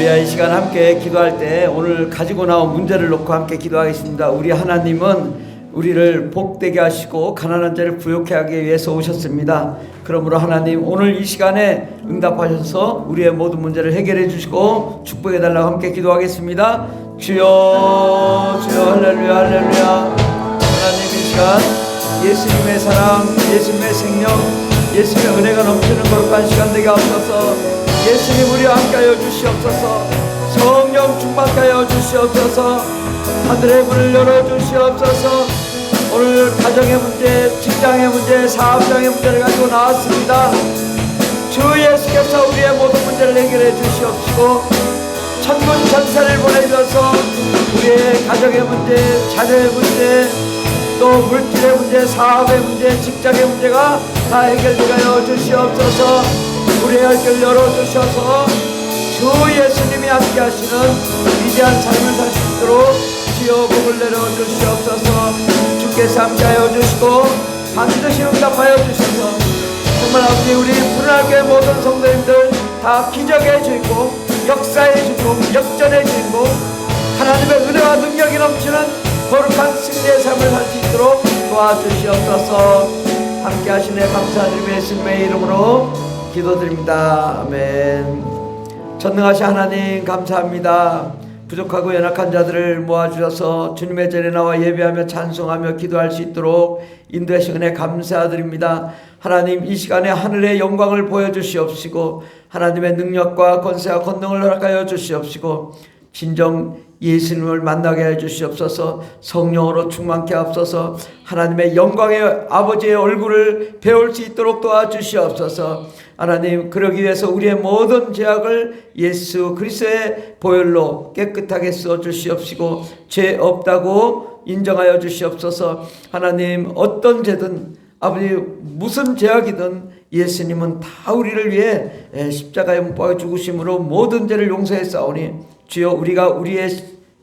할렐루야. 이 시간 함께 기도할 때 오늘 가지고 나온 문제를 놓고 함께 기도하겠습니다. 우리 하나님은 우리를 복되게 하시고 가난한 자를 부욕케 하기 위해서 오셨습니다. 그러므로 하나님 오늘 이 시간에 응답하셔서 우리의 모든 문제를 해결해 주시고 축복해 달라고 함께 기도하겠습니다. 주여 주여 할렐루야 할렐루야. 하나님 이 시간 예수님의 사랑, 예수님의 생명, 예수님의 은혜가 넘치는 거룩한 시간 되게 하옵소서. 예수님 우리와 함께하여 주시옵소서. 성령 충만하여 주시옵소서. 하늘의 문을 열어주시옵소서. 오늘 가정의 문제, 직장의 문제, 사업장의 문제를 가지고 나왔습니다. 주 예수께서 우리의 모든 문제를 해결해 주시옵시고 천군 천사를 보내주셔서 우리의 가정의 문제, 자녀의 문제, 또 물질의 문제, 사업의 문제, 직장의 문제가 다 해결되게 하여 주시옵소서. 우리의 혈결 열어주셔서 주 예수님이 함께 하시는 위대한 삶을 살 수 있도록 주여 복을 내려주시옵소서. 주께서 함께하여 주시고 반드시 응답하여 주셔서 정말 아버지 우리 푸른하게 모든 성도님들 다 기적의 주인공, 역사의 주인공, 역전의 주인공, 하나님의 은혜와 능력이 넘치는 거룩한 승리의 삶을 살 수 있도록 도와주시옵소서. 함께 하시네 감사드리며 예수님의 이름으로 기도드립니다. 아멘. 전능하신 하나님 감사합니다. 부족하고 연약한 자들을 모아주셔서 주님의 전에 나와 예배하며 찬송하며 기도할 수 있도록 인도하신 은혜 감사드립니다. 하나님 이 시간에 하늘의 영광을 보여주시옵시고 하나님의 능력과 권세와 권능을 허락하여 주시옵시고 진정 예수님을 만나게 해주시옵소서. 성령으로 충만케 하옵소서. 하나님의 영광의 아버지의 얼굴을 배울 수 있도록 도와주시옵소서. 하나님 그러기 위해서 우리의 모든 죄악을 예수 그리스도의 보혈로 깨끗하게 써주시옵시고 죄 없다고 인정하여 주시옵소서. 하나님 어떤 죄든 아버지 무슨 죄악이든 예수님은 다 우리를 위해 십자가에 못 박아 죽으심으로 모든 죄를 용서해 싸우니 주여 우리가 우리의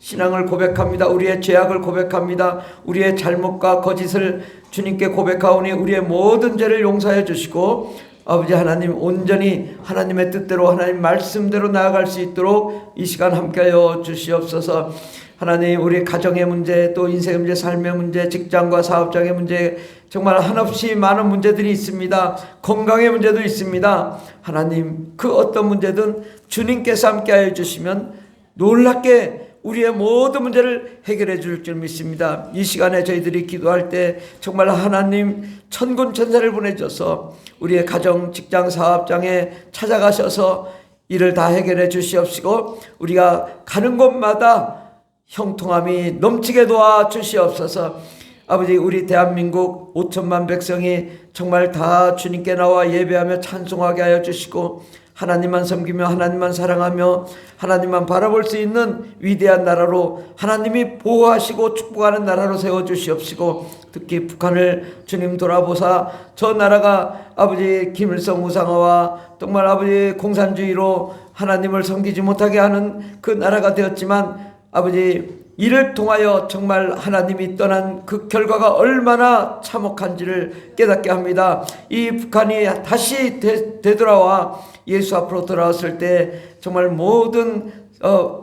신앙을 고백합니다. 우리의 죄악을 고백합니다. 우리의 잘못과 거짓을 주님께 고백하오니 우리의 모든 죄를 용서해 주시고 아버지 하나님 온전히 하나님의 뜻대로 하나님 말씀대로 나아갈 수 있도록 이 시간 함께하여 주시옵소서. 하나님 우리 가정의 문제 또 인생의 문제 삶의 문제 직장과 사업장의 문제 정말 한없이 많은 문제들이 있습니다. 건강의 문제도 있습니다. 하나님 그 어떤 문제든 주님께서 함께하여 주시면 놀랍게 우리의 모든 문제를 해결해 줄 줄 믿습니다. 이 시간에 저희들이 기도할 때 정말 하나님 천군 천사를 보내줘서 우리의 가정, 직장, 사업장에 찾아가셔서 이를 다 해결해 주시옵시고 우리가 가는 곳마다 형통함이 넘치게 도와 주시옵소서. 아버지 우리 대한민국 5천만 백성이 정말 다 주님께 나와 예배하며 찬송하게 하여 주시고 하나님만 섬기며 하나님만 사랑하며 하나님만 바라볼 수 있는 위대한 나라로 하나님이 보호하시고 축복하는 나라로 세워주시옵시고 특히 북한을 주님 돌아보사 저 나라가 아버지 김일성 우상화와 정말 아버지 공산주의로 하나님을 섬기지 못하게 하는 그 나라가 되었지만 아버지 이를 통하여 정말 하나님이 떠난 그 결과가 얼마나 참혹한지를 깨닫게 합니다. 이 북한이 다시 되돌아와 예수 앞으로 돌아왔을 때 정말 모든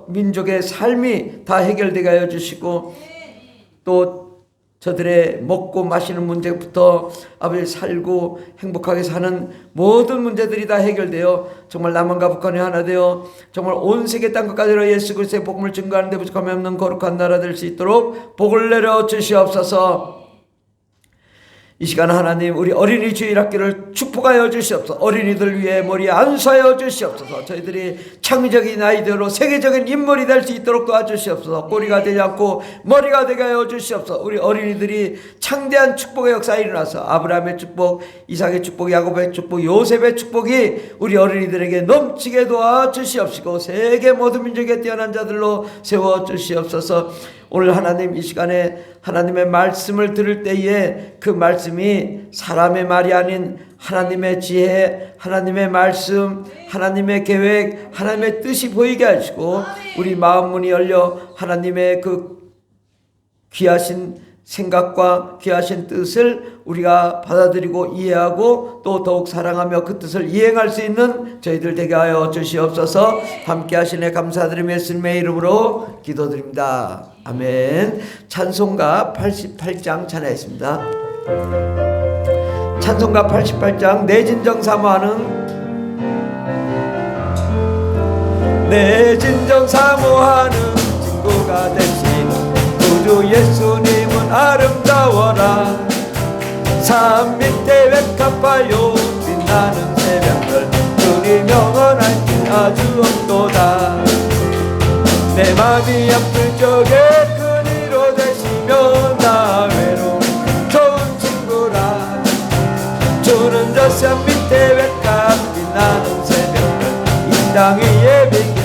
민족의 삶이 다 해결되게 하여 주시고 또 저들의 먹고 마시는 문제부터 아버지 살고 행복하게 사는 모든 문제들이 다 해결되어 정말 남한과 북한이 하나 되어 정말 온 세계 땅끝까지로 예수 그리스도의 복음을 증거하는 데 부족함이 없는 거룩한 나라 될 수 있도록 복을 내려 주시옵소서. 이 시간 하나님 우리 어린이 주일학교를 축복하여 주시옵소서. 어린이들 위해 머리에 안수하여 주시옵소서. 저희들이 창의적인 아이디어로 세계적인 인물이 될 수 있도록 도와주시옵소서. 꼬리가 되지 않고 머리가 되게 하여 주시옵소서. 우리 어린이들이 창대한 축복의 역사에 일어나서 아브라함의 축복, 이삭의 축복, 야곱의 축복, 요셉의 축복이 우리 어린이들에게 넘치게 도와주시옵시고 세계 모든 민족의 뛰어난 자들로 세워주시옵소서. 오늘 하나님 이 시간에 하나님의 말씀을 들을 때에 그 말씀이 사람의 말이 아닌 하나님의 지혜, 하나님의 말씀, 하나님의 계획, 하나님의 뜻이 보이게 하시고 우리 마음 문이 열려 하나님의 그 귀하신 생각과 귀하신 뜻을 우리가 받아들이고 이해하고 또 더욱 사랑하며 그 뜻을 이행할 수 있는 저희들 되게 하여 주시옵소서. 함께 하시네 감사드리며 예수님의 이름으로 기도드립니다. 아멘. 찬송가 88장 찬양했습니다. 찬송가 88장 내 진정 사모하는 내 진정 사모하는 친구가 되시는 구주 예수님은 아름다워라. 산 밑에 외갑하여 빛나는 새벽별 주님 영원한 아주 없도다. 내 맘이 아플 적에 큰 위로 되시며 나 외로운 좋은 친구라. 주는 저 산 밑에 외갑 빛나는 새벽별 이 땅 위에 비길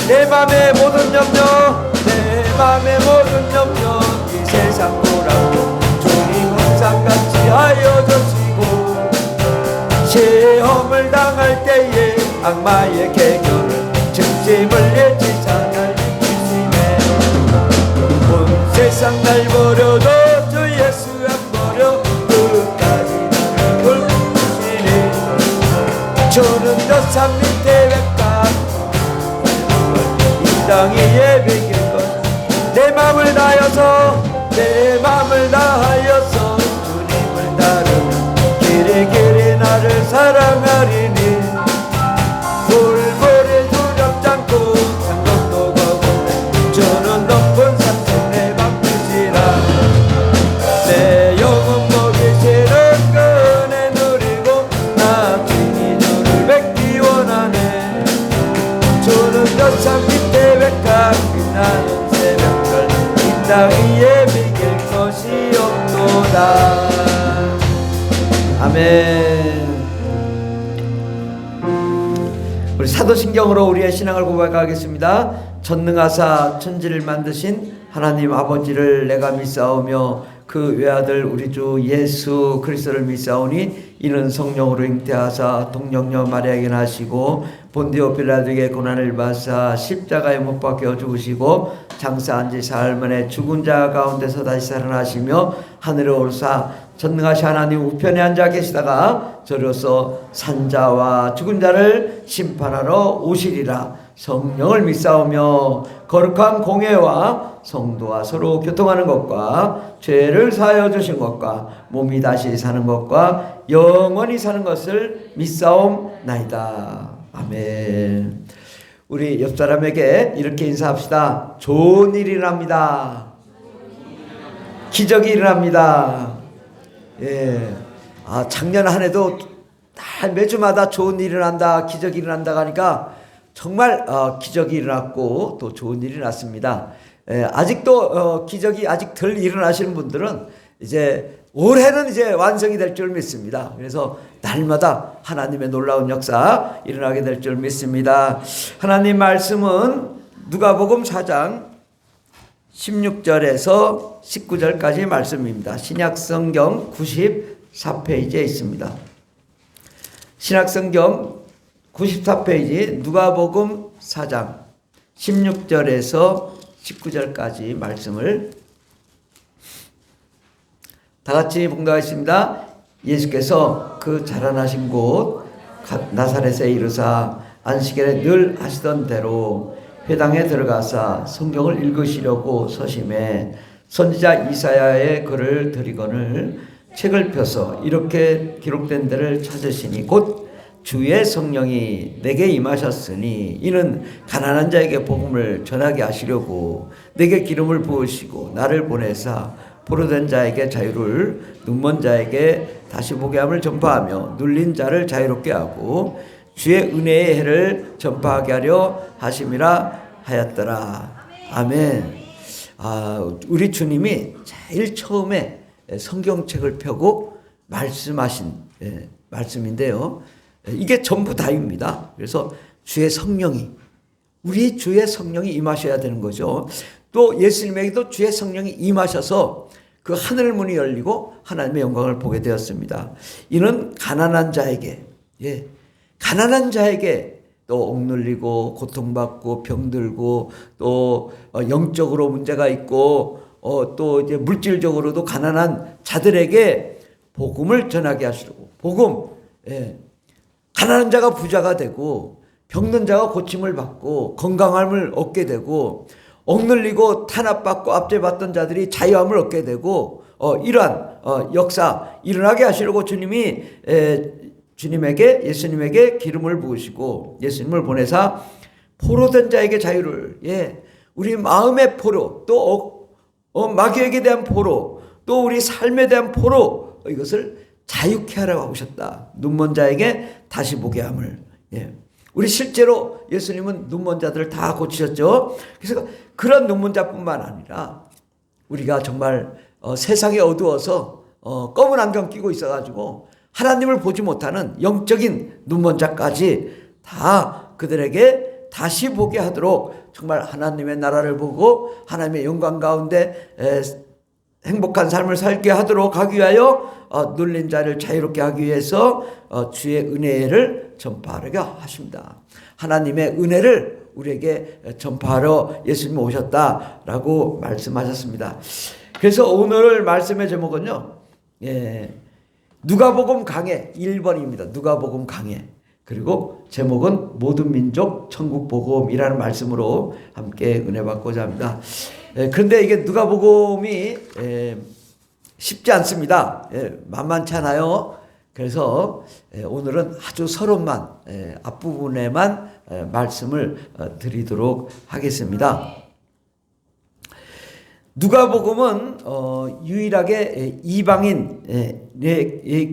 내 맘의 모든 염려 내 맘의 모든 염려 이 세상 보라고 주님 항상 같이 하여 주시고 시험을 당할 때에 악마의 개교를 증심을 예지잖아 주시네. 온 세상 날 버려도 주 예수 안 버려 끝까지 나를 돌보시네. 주는 저 산 밑에 외곽 이 땅 위에 비길 것 내 맘을 다하여서 내 맘을 다하여서 주님을 따르는 길이 나를 사랑하리니 불불이 두렵지 않고 장벽도 걷고 주는 높은 산책 내 맘이시라. 내 영혼 먹이시는 은혜 누리고 나 친히 주를 뵙기 원하네. 주는 저 산 밑에 외곽 빛나는 새벽별 이 땅 위에 비길 것이 없도다. 아멘. 우리 사도신경으로 우리의 신앙을 고백하겠습니다. 전능하사 천지를 만드신 하나님 아버지를 내가 믿사오며 그 외아들 우리 주 예수 그리스도를 믿사오니 이는 성령으로 잉태하사 동정녀 마리아에게 나시고 본디오 빌라도에게 고난을 받사 십자가에 못 박혀 죽으시고 장사한 지 사흘 만에 죽은 자 가운데서 다시 살아나시며 하늘에 오르사 전능하신 하나님 우편에 앉아 계시다가 저로서 산자와 죽은 자를 심판하러 오시리라. 성령을 믿사오며 거룩한 공회와 성도와 서로 교통하는 것과 죄를 사하여 주신 것과 몸이 다시 사는 것과 영원히 사는 것을 믿사옵나이다. 아멘. 우리 옆 사람에게 이렇게 인사합시다. 좋은 일이 일어납니다. 기적이 일어납니다. 예. 작년 한 해도 매주마다 좋은 일이 일어난다, 기적이 일어난다 하니까 정말 기적이 일어났고 또 좋은 일이 났습니다. 아직도 기적이 아직 덜 일어나시는 분들은 이제 올해는 이제 완성이 될 줄 믿습니다. 그래서 날마다 하나님의 놀라운 역사 일어나게 될 줄 믿습니다. 하나님 말씀은 누가복음 4장 16절에서 19절까지 말씀입니다. 신약성경 94페이지에 있습니다. 신약성경 94페이지 누가복음 4장 16절에서 19절까지 말씀을 다 같이 봉독하겠습니다. 예수께서 그 자라나신 곳 나사렛에 이르사 안식일에 늘 하시던 대로 회당에 들어가사 성경을 읽으시려고 서심해 선지자 이사야의 글을 들이거늘 책을 펴서 이렇게 기록된 데를 찾으시니 곧 주의 성령이 내게 임하셨으니 이는 가난한 자에게 복음을 전하게 하시려고 내게 기름을 부으시고 나를 보내사 포로된 자에게 자유를 눈먼 자에게 다시 보게 함을 전파하며 눌린 자를 자유롭게 하고 주의 은혜의 해를 전파하게 하려 하심이라 하였더라. 아멘. 우리 주님이 제일 처음에 성경책을 펴고 말씀하신 말씀인데요. 이게 전부 다입니다. 그래서 주의 성령이 우리 주의 성령이 임하셔야 되는 거죠. 또 예수님에게도 주의 성령이 임하셔서 그 하늘 문이 열리고 하나님의 영광을 보게 되었습니다. 이는 가난한 자에게 가난한 자에게 또 억눌리고 고통받고 병들고 또 영적으로 문제가 있고 또 이제 물질적으로도 가난한 자들에게 복음을 전하게 하시려고. 복음, 예. 가난한 자가 부자가 되고 병든 자가 고침을 받고 건강함을 얻게 되고 억눌리고 탄압받고 압제받던 자들이 자유함을 얻게 되고 이러한 역사 일어나게 하시려고 주님이 예수님에게 기름을 부으시고 예수님을 보내사 포로된 자에게 자유를, 예, 우리 마음의 포로, 또 마귀에게 대한 포로, 또 우리 삶에 대한 포로, 이것을 자유케 하라고 하셨다. 눈먼 자에게 다시 보게 함을. 예. 우리 실제로 예수님은 눈먼 자들을 다 고치셨죠. 그래서 그런 눈먼 자뿐만 아니라 우리가 정말 세상이 어두워서 검은 안경 끼고 있어가지고 하나님을 보지 못하는 영적인 눈먼 자까지 다 그들에게 다시 보게 하도록 정말 하나님의 나라를 보고 하나님의 영광 가운데 행복한 삶을 살게 하도록 하기 위하여 눌린 자를 자유롭게 하기 위해서 주의 은혜를 전파하게 하십니다. 하나님의 은혜를 우리에게 전파하러 예수님이 오셨다라고 말씀하셨습니다. 그래서 오늘 말씀의 제목은요, 누가복음 강해 1번입니다. 누가복음 강해. 그리고 제목은 모든 민족 천국 복음이라는 말씀으로 함께 은혜 받고자 합니다. 그런데 이게 누가복음이 쉽지 않습니다. 만만치 않아요. 그래서 오늘은 아주 서론만, 앞부분에만 말씀을 드리도록 하겠습니다. 누가복음은 유일하게 이방인에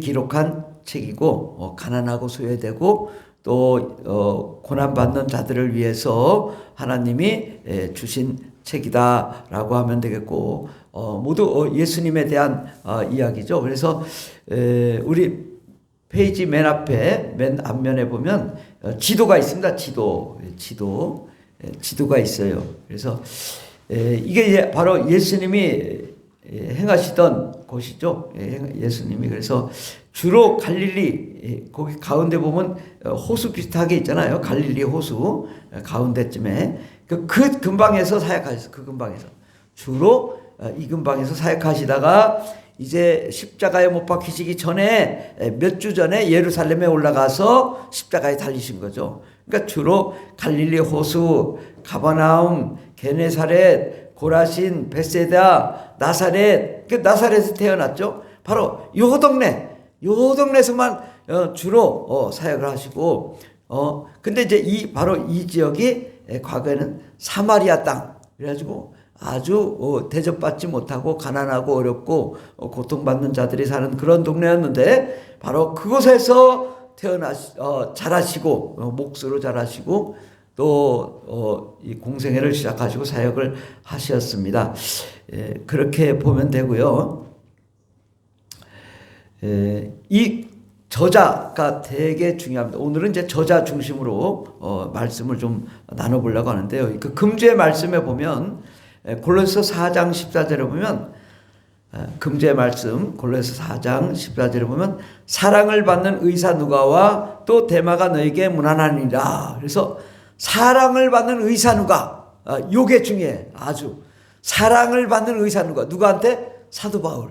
기록한 책이고 가난하고 소외되고 또 고난받는 자들을 위해서 하나님이 주신 책이다라고 하면 되겠고 모두 예수님에 대한 이야기죠. 그래서 우리 페이지 맨 앞에 맨 앞면에 보면 지도가 있습니다. 지도가 있어요. 그래서 이게 바로 예수님이 행하시던 곳이죠. 예수님이 그래서 주로 갈릴리 거기 가운데 보면 호수 비슷하게 있잖아요. 갈릴리 호수 가운데쯤에 그 근방에서 사역하셨어요. 그 근방에서 주로 이 근방에서 사역하시다가 이제 십자가에 못 박히시기 전에 몇 주 전에 예루살렘에 올라가서 십자가에 달리신 거죠. 그러니까 주로 갈릴리 호수, 가버나움, 게네사렛, 고라신, 베세다, 나사렛, 나사렛에서 태어났죠. 바로 요 동네에서만 주로 사역을 하시고, 근데 이제 바로 이 지역이 과거에는 사마리아 땅, 그래가지고 아주 대접받지 못하고 가난하고 어렵고 고통받는 자들이 사는 그런 동네였는데 바로 그곳에서 자라시고 목수로 자라시고 또 이 공생애를 시작하시고 사역을 하셨습니다. 그렇게 보면 되고요. 이 저자가 되게 중요합니다. 오늘은 이제 저자 중심으로 말씀을 좀 나눠보려고 하는데요. 그 금주의 말씀에 보면 골로새서 4장 14절에 보면 금주의 말씀 골로새서 4장 14절에 보면 사랑을 받는 의사 누가와 또 데마가 너에게 문안하니라. 그래서 사랑을 받는 의사 누가, 요게 중요해. 아주 사랑을 받는 의사 누가한테 사도 바울.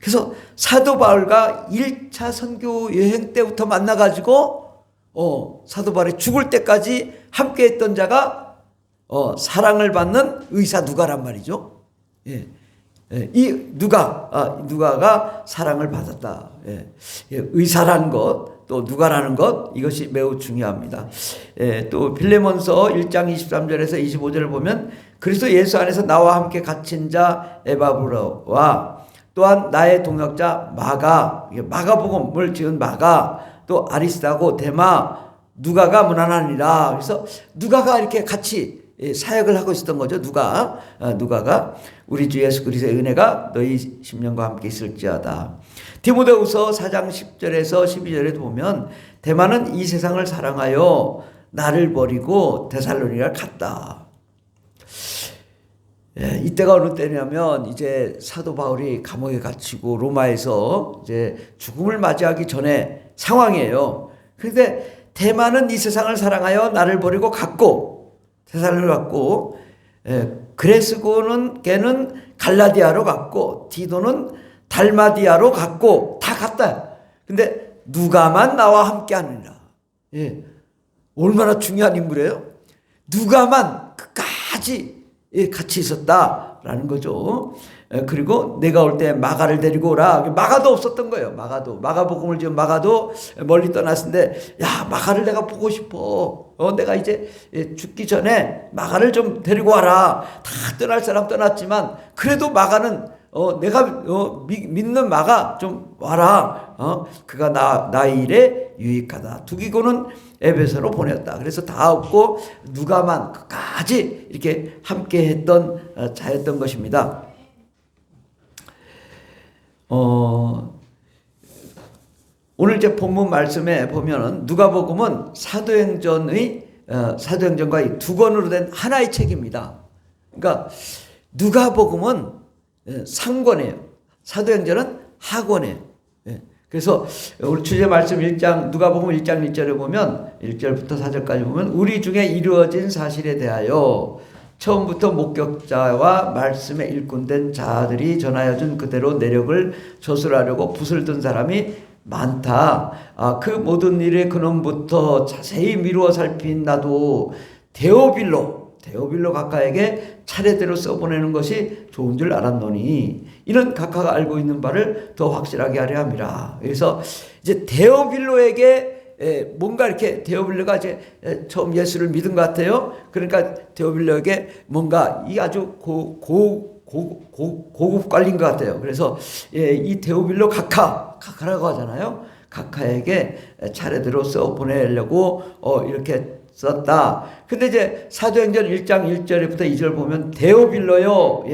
그래서 사도 바울과 1차 선교 여행 때부터 만나가지고 사도 바울이 죽을 때까지 함께했던 자가 사랑을 받는 의사 누가란 말이죠. 이 누가가 사랑을 받았다. 의사라는 것, 또 누가라는 것, 이것이 매우 중요합니다. 또 빌레몬서 1장 23절에서 25절을 보면 그리스도 예수 안에서 나와 함께 갇힌 자 에바브로와 또한 나의 동역자 마가복음을 지은 마가, 또 아리스타고 데마, 누가가 문안하니라. 그래서 누가가 이렇게 같이 사역을 하고 있었던 거죠. 누가가 우리 주 예수 그리스도의 은혜가 너희 심령과 함께 있을지어다. 디모데후서 4장 10절에서 12절에도 보면 데마는 이 세상을 사랑하여 나를 버리고 데살로니가를 갔다. 이때가 어느 때냐면 이제 사도 바울이 감옥에 갇히고 로마에서 이제 죽음을 맞이하기 전에 상황이에요. 그런데 데마는 이 세상을 사랑하여 나를 버리고 갔고 데살로니가를 갔고 그레스고는 걔는 갈라디아로 갔고 디도는 달마디아로 갔고 다 갔다. 근데 누가만 나와 함께 하느니라. 예. 얼마나 중요한 인물이에요? 누가만 끝까지 같이 있었다라는 거죠. 그리고 내가 올 때 마가를 데리고 오라. 마가도 없었던 거예요. 마가복음을 지금 마가도 멀리 떠났는데, 야, 마가를 내가 보고 싶어. 내가 이제 죽기 전에 마가를 좀 데리고 와라. 다 떠날 사람 떠났지만 그래도 마가는 내가 믿는 마가 좀 와라. 그가 나의 일에 유익하다. 두기고는 에베소로 보냈다. 그래서 다 없고 누가만 끝까지 이렇게 함께 했던 자였던 것입니다. 오늘 제 본문 말씀에 보면은 누가복음은 사도행전과 이 두 권으로 된 하나의 책입니다. 그러니까 누가복음은 상권이에요. 사도행전은 하권이에요. 그래서 우리 주제 말씀 1장 누가복음 1장 1절에 보면 1절부터 4절까지 보면 우리 중에 이루어진 사실에 대하여 처음부터 목격자와 말씀에 일꾼된 자들이 전하여준 그대로 내력을 조술하려고 붓을 든 사람이 많다. 그 모든 일의 근원부터 자세히 미루어 살핀 나도 데오빌로 각하에게 차례대로 써보내는 것이 좋은 줄 알았노니 이는 각하가 알고 있는 바를 더 확실하게 하려 함이라. 그래서 이제 데오빌로에게 뭔가 이렇게 데오빌로가 이제 처음 예수를 믿은 것 같아요. 그러니까 데오빌로에게 뭔가 이 아주 고급 관리인 것 같아요. 그래서 이 데오빌로 각하라고 하잖아요. 각하에게 차례대로 써 보내려고 이렇게 썼다. 근데 이제 사도행전 1장 1절부터 2절 보면 데오빌로요.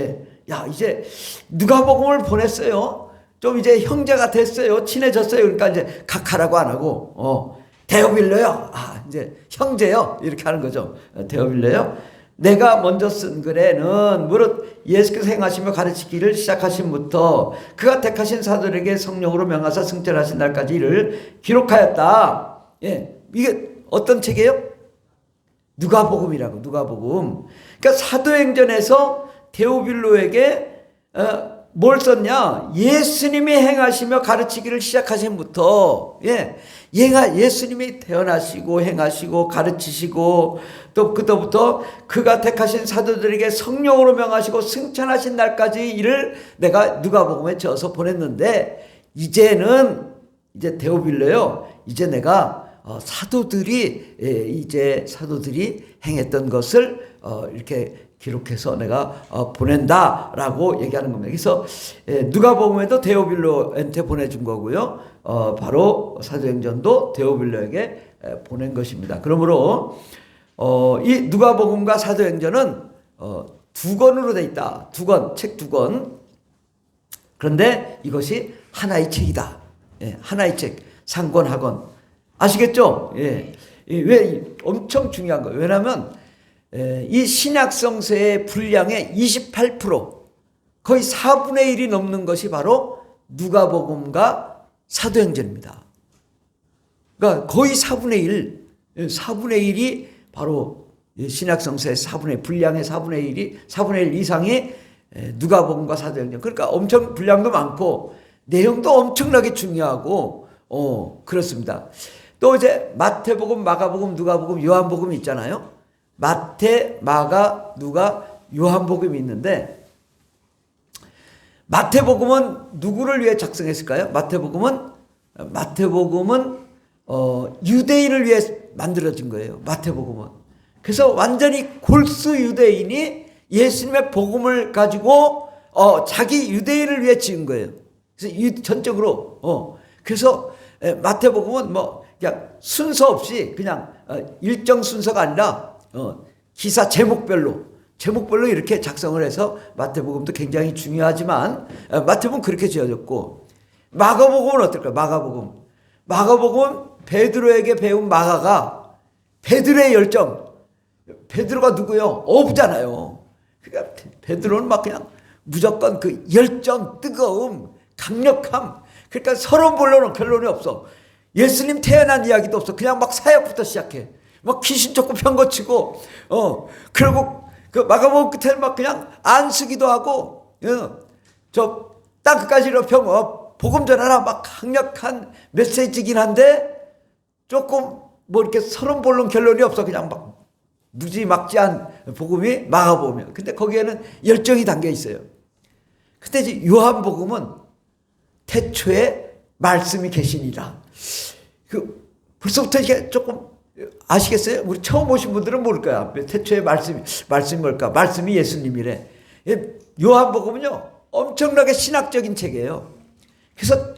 야, 이제 누가복음을 보냈어요. 좀 이제 형제가 됐어요. 친해졌어요. 그러니까 이제 각하라고 안 하고 데오빌로요. 이제 형제요. 이렇게 하는 거죠. 데오빌로요. 내가 먼저 쓴 글에는 무릇 예수께서 행하시며 가르치기를 시작하신부터 그가 택하신 사도들에게 성령으로 명하사 승천하신 날까지 이를 기록하였다. 이게 어떤 책이에요? 누가복음이라고. 누가복음. 그러니까 사도행전에서 데오빌로에게 뭘 썼냐? 예수님이 행하시며 가르치기를 시작하신부터 예수님이 태어나시고 행하시고 가르치시고 또 그때부터 그가 택하신 사도들에게 성령으로 명하시고 승천하신 날까지 일을 내가 누가복음에 적어서 보냈는데 이제 데오빌로요. 이제 내가 사도들이 행했던 것을 이렇게 기록해서 내가 보낸다라고 얘기하는 겁니다. 그래서 누가복음에도 데오빌로한테 보내준 거고요. 바로 사도행전도 데오빌로에게 보낸 것입니다. 그러므로 이 누가복음과 사도행전은 두 권으로 돼 있다. 책 두 권. 그런데 이것이 하나의 책이다. 하나의 책. 상권 하권. 아시겠죠? 왜 엄청 중요한 거예요. 왜냐하면 이 신약성서의 분량의 28% 거의 4분의 1이 넘는 것이 바로 누가복음과 사도행전입니다. 그러니까 거의 4분의 1이 바로 신약성서의 4분의 분량의 4분의 1 이상이 누가복음과 사도행전. 그러니까 엄청 분량도 많고 내용도 엄청나게 중요하고 그렇습니다. 또 이제 마태복음, 마가복음, 누가복음, 요한복음 있잖아요. 마태, 마가, 누가, 요한복음이 있는데 마태복음은 누구를 위해 작성했을까요? 마태복음은 유대인을 위해 만들어진 거예요. 마태복음은. 그래서 완전히 골수 유대인이 예수님의 복음을 가지고 자기 유대인을 위해 지은 거예요. 그래서 전적으로 그래서 마태복음은 그냥 순서 없이 그냥 일정 순서가 아니라 기사 제목별로 이렇게 작성을 해서 마태복음도 굉장히 중요하지만 마태복음은 그렇게 지어졌고 마가복음은 어떨까요? 마가복음은 베드로에게 배운 마가가 베드로의 열정. 베드로가 누구요? 어부잖아요. 그러니까 베드로는 막 그냥 무조건 그 열정, 뜨거움, 강력함. 그러니까 서론 본론은 결론이 없어. 예수님 태어난 이야기도 없어. 그냥 막 사역부터 시작해. 막 귀신 쫓고 편거 치고, 그리고 그 마가복음 끝에 막 그냥 안수기도 하고, 저 땅끝까지 높여 복음 전하라 막 강력한 메시지긴 한데 조금 뭐 이렇게 서론본론 결론이 없어. 그냥 막 무지막지한 복음이 마가복음이에요. 근데 거기에는 열정이 담겨 있어요. 근데 이제 요한복음은 태초에 말씀이 계시니라. 벌써부터 이게 조금 아시겠어요? 우리 처음 오신 분들은 모를 거야. 태초에 말씀이 뭘까? 말씀이 예수님이래. 요한복음은요, 엄청나게 신학적인 책이에요. 그래서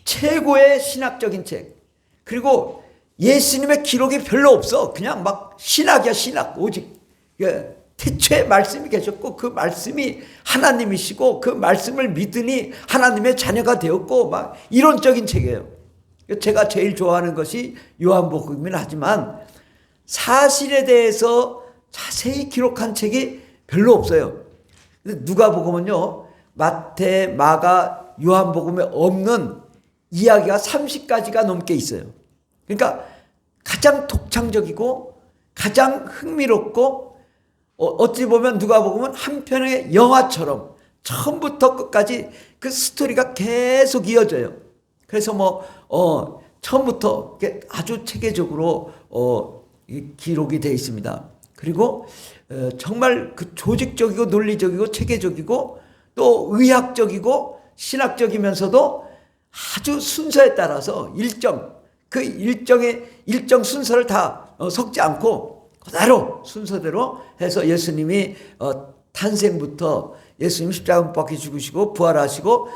최고의 신학적인 책. 그리고 예수님의 기록이 별로 없어. 그냥 막 신학이야, 신학. 오직 태초에 말씀이 계셨고 그 말씀이 하나님이시고 그 말씀을 믿으니 하나님의 자녀가 되었고 막 이론적인 책이에요. 제가 제일 좋아하는 것이 요한복음이긴 하지만 사실에 대해서 자세히 기록한 책이 별로 없어요. 누가복음은요, 마태, 마가, 요한복음에 없는 이야기가 30가지가 넘게 있어요. 그러니까 가장 독창적이고 가장 흥미롭고 어찌 보면 누가복음은 한 편의 영화처럼 처음부터 끝까지 그 스토리가 계속 이어져요. 그래서 처음부터 아주 체계적으로 기록이 되어 있습니다. 그리고 정말 그 조직적이고 논리적이고 체계적이고 또 의학적이고 신학적이면서도 아주 순서에 따라서 일정 순서를 다 섞지 않고 그대로 순서대로 해서 예수님이 탄생부터 예수님 십자가 못 박혀 죽으시고 부활하시고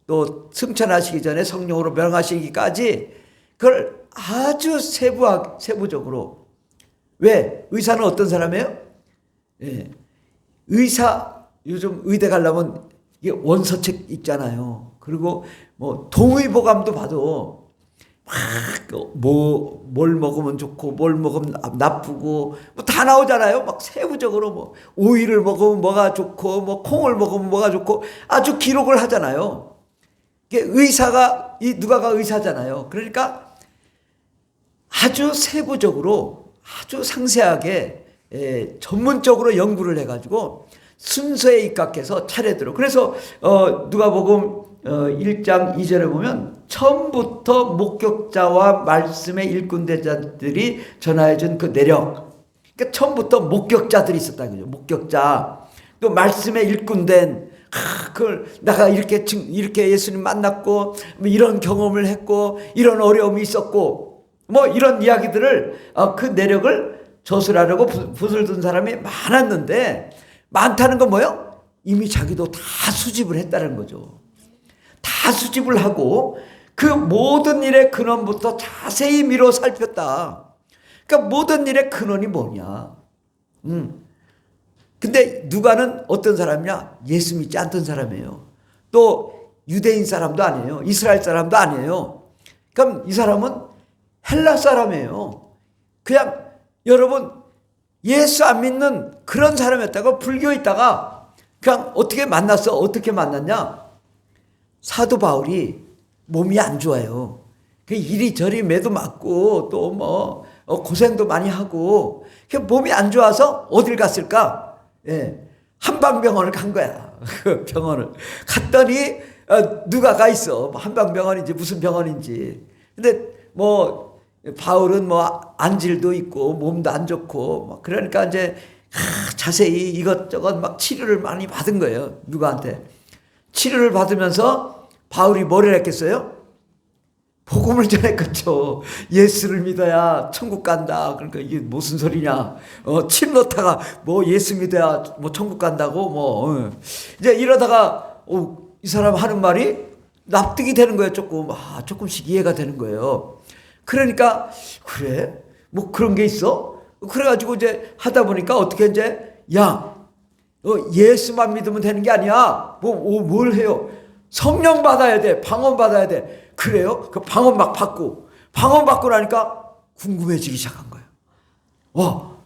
또 승천하시기 전에 성령으로 명하시기까지 그걸 아주 세부적으로. 왜? 의사는 어떤 사람이에요? 예. 요즘 의대 가려면 이게 원서책 있잖아요. 그리고 동의보감도 봐도 뭘 먹으면 좋고 뭘 먹으면 나쁘고 다 나오잖아요. 막 세부적으로 오이를 먹으면 뭐가 좋고 콩을 먹으면 뭐가 좋고 아주 기록을 하잖아요. 누가가 의사잖아요. 그러니까 아주 세부적으로 아주 상세하게 전문적으로 연구를 해가지고 순서에 입각해서 차례대로. 그래서 누가복음 1장 2절에 보면 처음부터 목격자와 말씀의 일꾼대자들이 전하여준 그 내력. 그러니까 처음부터 목격자들이 있었다는 거죠. 목격자. 또 말씀의 일꾼된 그걸 내가 이렇게 예수님 만났고 이런 경험을 했고 이런 어려움이 있었고 이런 이야기들을 그 내력을 저술하려고 붓을 든 사람이 많았는데 많다는 건 뭐예요? 이미 자기도 다 수집을 했다는 거죠. 다 수집을 하고 그 모든 일의 근원부터 자세히 미뤄 살폈다. 그러니까 모든 일의 근원이 뭐냐. 근데 누가는 어떤 사람이냐? 예수 믿지 않던 사람이에요. 또 유대인 사람도 아니에요. 이스라엘 사람도 아니에요. 그럼 이 사람은 헬라 사람이에요. 그냥 여러분 예수 안 믿는 그런 사람이었다가 불교에 있다가 그냥 어떻게 만났냐? 사도 바울이 몸이 안 좋아요. 그 이리저리 매도 맞고 또 고생도 많이 하고 몸이 안 좋아서 어딜 갔을까? 한방병원을 간 거야. 그 병원을 갔더니 누가가 있어. 한방병원인지 무슨 병원인지. 근데 바울은 안질도 있고 몸도 안 좋고 그러니까 이제 자세히 이것저것 막 치료를 많이 받은 거예요. 누가한테 치료를 받으면서 바울이 뭐를 했겠어요? 복음을 전했겠죠. 예수를 믿어야 천국 간다. 그러니까 이게 무슨 소리냐? 침 놓다가 예수 믿어야 천국 간다고 이제 이러다가 이 사람 하는 말이 납득이 되는 거예요. 조금씩 이해가 되는 거예요. 그러니까 그래? 그런 게 있어? 그래가지고 이제 하다 보니까 어떻게 이제 예수만 믿으면 되는 게 아니야. 뭘 해요? 성령 받아야 돼. 방언 받아야 돼. 그래요? 그 방언 받고 나니까 궁금해지기 시작한 거예요.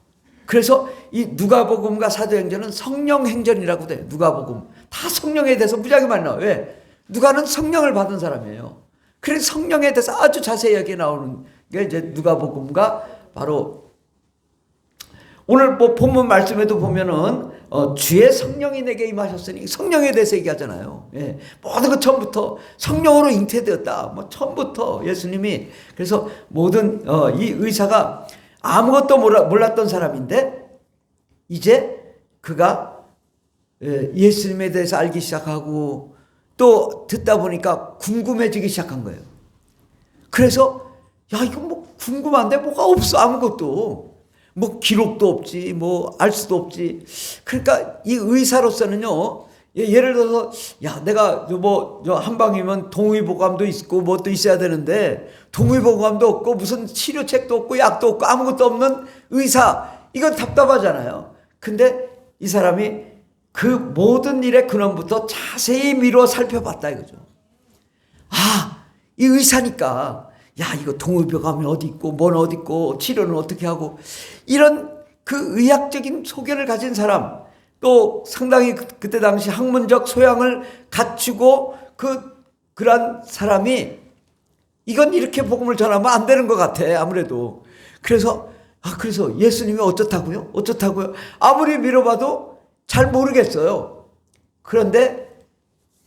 그래서 이 누가복음과 사도행전은 성령행전이라고 돼요. 누가복음 다 성령에 대해서 무지하게 많이 나와요. 왜? 누가는 성령을 받은 사람이에요. 그래서 성령에 대해서 아주 자세하게 나오는 게 이제 누가복음과 바로 오늘 뭐 본문 말씀에도 보면은 주의 성령이 내게 임하셨으니 성령에 대해서 얘기하잖아요. 예. 모든 것 처음부터 성령으로 잉태되었다. 뭐 처음부터 예수님이 그래서 모든 이 의사가 아무것도 몰랐던 사람인데 이제 그가 예수님에 대해서 알기 시작하고 또 듣다 보니까 궁금해지기 시작한 거예요. 그래서 야 이거 뭐 궁금한데 뭐가 없어 아무것도. 뭐 기록도 없지 뭐 알 수도 없지. 그러니까 이 의사로서는요 예를 들어서 야 내가 뭐 한방이면 동의보감도 있고 뭐 또 있어야 되는데 동의보감도 없고 무슨 치료책도 없고 약도 없고 아무것도 없는 의사 이건 답답하잖아요. 근데 이 사람이 그 모든 일의 근원부터 자세히 미루어 살펴봤다 이거죠. 아, 이 의사니까 야 이거 동의보감이 어디 있고 뭔 어디 있고 치료는 어떻게 하고 이런 그 의학적인 소견을 가진 사람 또 상당히 그때 당시 학문적 소양을 갖추고 그런 사람이 이건 이렇게 복음을 전하면 안 되는 것 같아 아무래도. 그래서 예수님이 어쩌다고요? 아무리 밀어봐도 잘 모르겠어요. 그런데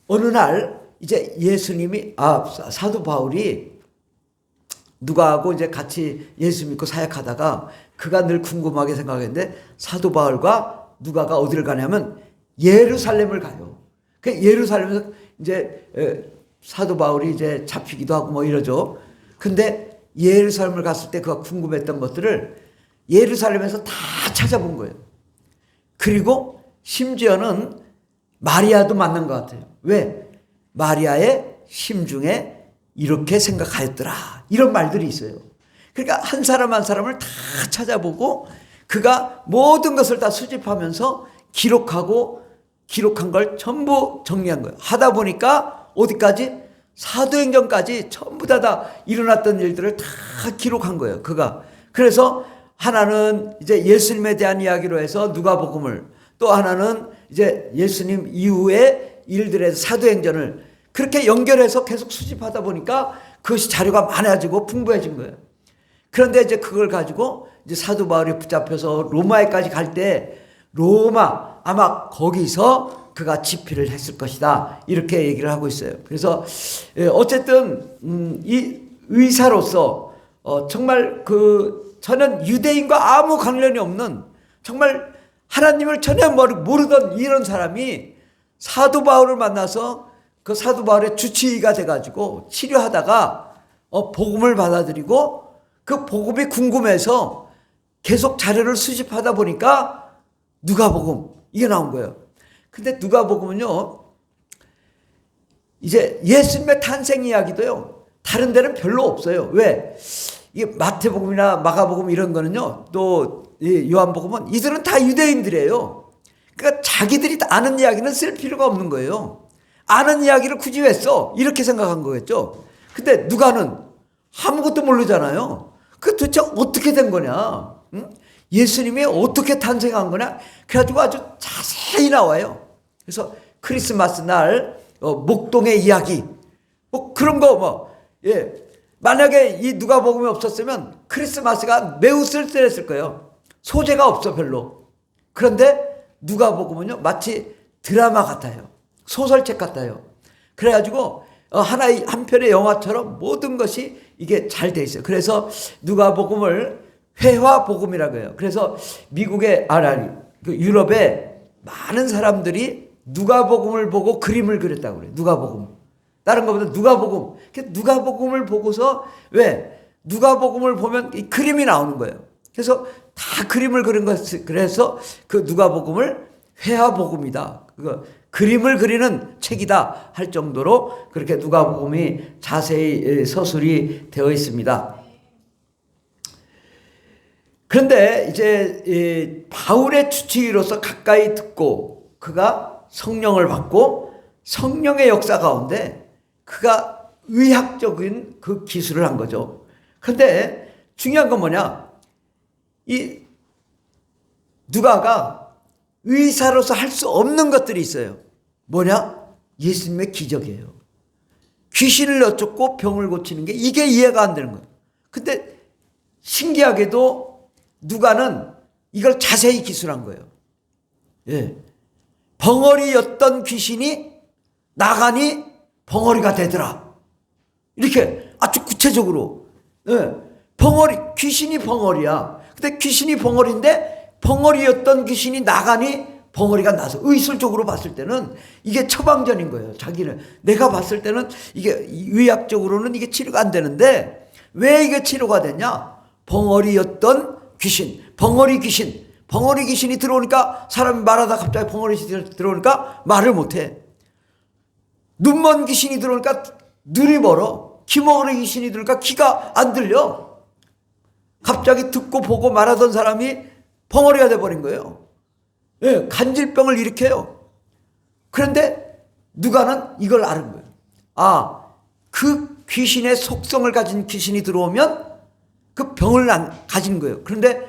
어느 날 이제 예수님이 사도 바울이 누가하고 이제 같이 예수 믿고 사역하다가 그가 늘 궁금하게 생각했는데 사도 바울과 누가가 어디를 가냐면 예루살렘을 가요. 그 예루살렘에서 이제 사도 바울이 이제 잡히기도 하고 뭐 이러죠. 근데 예루살렘을 갔을 때 그가 궁금했던 것들을 예루살렘에서 다 찾아본 거예요. 그리고 심지어는 마리아도 만난 것 같아요. 왜? 마리아의 심중에 이렇게 생각하였더라. 이런 말들이 있어요. 그러니까 한 사람 한 사람을 다 찾아보고 그가 모든 것을 다 수집하면서 기록한 걸 전부 정리한 거예요. 하다 보니까 어디까지? 사도행전까지 전부 다 일어났던 일들을 다 기록한 거예요. 그가. 그래서 하나는 이제 예수님에 대한 이야기로 해서 누가복음을 또 하나는 이제 예수님 이후의 일들의 사도행전을 그렇게 연결해서 계속 수집하다 보니까 그것이 자료가 많아지고 풍부해진 거예요. 그런데 이제 그걸 가지고 이제 사도 바울이 붙잡혀서 로마에까지 갈 때 로마 아마 거기서 그가 집필을 했을 것이다. 이렇게 얘기를 하고 있어요. 그래서 어쨌든 이 의사로서 정말 저는 유대인과 아무 관련이 없는 정말 하나님을 전혀 모르던 이런 사람이 사도 바울을 만나서 그 사도 바울의 주치의가 돼가지고 치료하다가 복음을 받아들이고 그 복음이 궁금해서 계속 자료를 수집하다 보니까 누가복음 이게 나온 거예요. 근데 누가복음은요 이제 예수님의 탄생 이야기도요 다른 데는 별로 없어요. 왜? 이게 마태복음이나 마가복음 이런 거는요 또 요한복음은 이들은 다 유대인들이에요. 그러니까 자기들이 아는 이야기는 쓸 필요가 없는 거예요. 아는 이야기를 굳이 왜 써? 이렇게 생각한 거겠죠. 근데 누가는 아무것도 모르잖아요. 그 도대체 어떻게 된 거냐? 응? 예수님이 어떻게 탄생한 거냐? 그래가지고 아주 자세히 나와요. 그래서 크리스마스 날 목동의 이야기 뭐 그런 거 만약에 이 누가복음이 없었으면 크리스마스가 매우 쓸쓸했을 거예요. 소재가 없어 별로. 그런데 누가복음은요 마치 드라마 같아요. 소설책 같아요. 그래가지고 한 편의 영화처럼 모든 것이 이게 잘 돼 있어요. 그래서 누가복음을 회화복음이라고 해요. 그래서 미국의 유럽에 많은 사람들이 누가복음을 보고 그림을 그렸다고 그래요. 누가복음. 다른 것보다 누가복음. 누가복음을 보고서 왜? 누가복음을 보면 이 그림이 나오는 거예요. 그래서 다 그림을 그린 것. 그래서 그 누가복음을 회화복음이다. 그림을 그리는 책이다 할 정도로 그렇게 누가복음이 자세히 서술이 되어 있습니다. 그런데 이제 바울의 주치의로서 가까이 듣고 그가 성령을 받고 성령의 역사 가운데 그가 의학적인 그 기술을 한 거죠. 그런데 중요한 건 뭐냐? 이 누가가 의사로서 할 수 없는 것들이 있어요. 뭐냐? 예수님의 기적이에요. 귀신을 여쭙고 병을 고치는 게 이게 이해가 안 되는 거예요. 근데 신기하게도 누가는 이걸 자세히 기술한 거예요. 예. 벙어리였던 귀신이 나가니 벙어리가 되더라. 이렇게 아주 구체적으로. 예. 귀신이 벙어리야. 근데 귀신이 벙어리인데 벙어리였던 귀신이 나가니 벙어리가 나서, 의술적으로 봤을 때는 이게 처방전인 거예요. 자기는. 내가 봤을 때는 이게 의학적으로는 이게 치료가 안 되는데 왜 이게 치료가 되냐? 벙어리였던 귀신, 벙어리 귀신이 들어오니까, 사람이 말하다 갑자기 벙어리 귀신이 들어오니까 말을 못해. 눈먼 귀신이 들어오니까 눈이 멀어. 귀머거리 귀신이 들어오니까 귀가 안 들려. 갑자기 듣고 보고 말하던 사람이 벙어리가 돼버린 거예요. 예, 간질병을 일으켜요. 그런데 누가는 이걸 아는 거예요. 아, 그 귀신의 속성을 가진 귀신이 들어오면 그 병을 가진 거예요. 그런데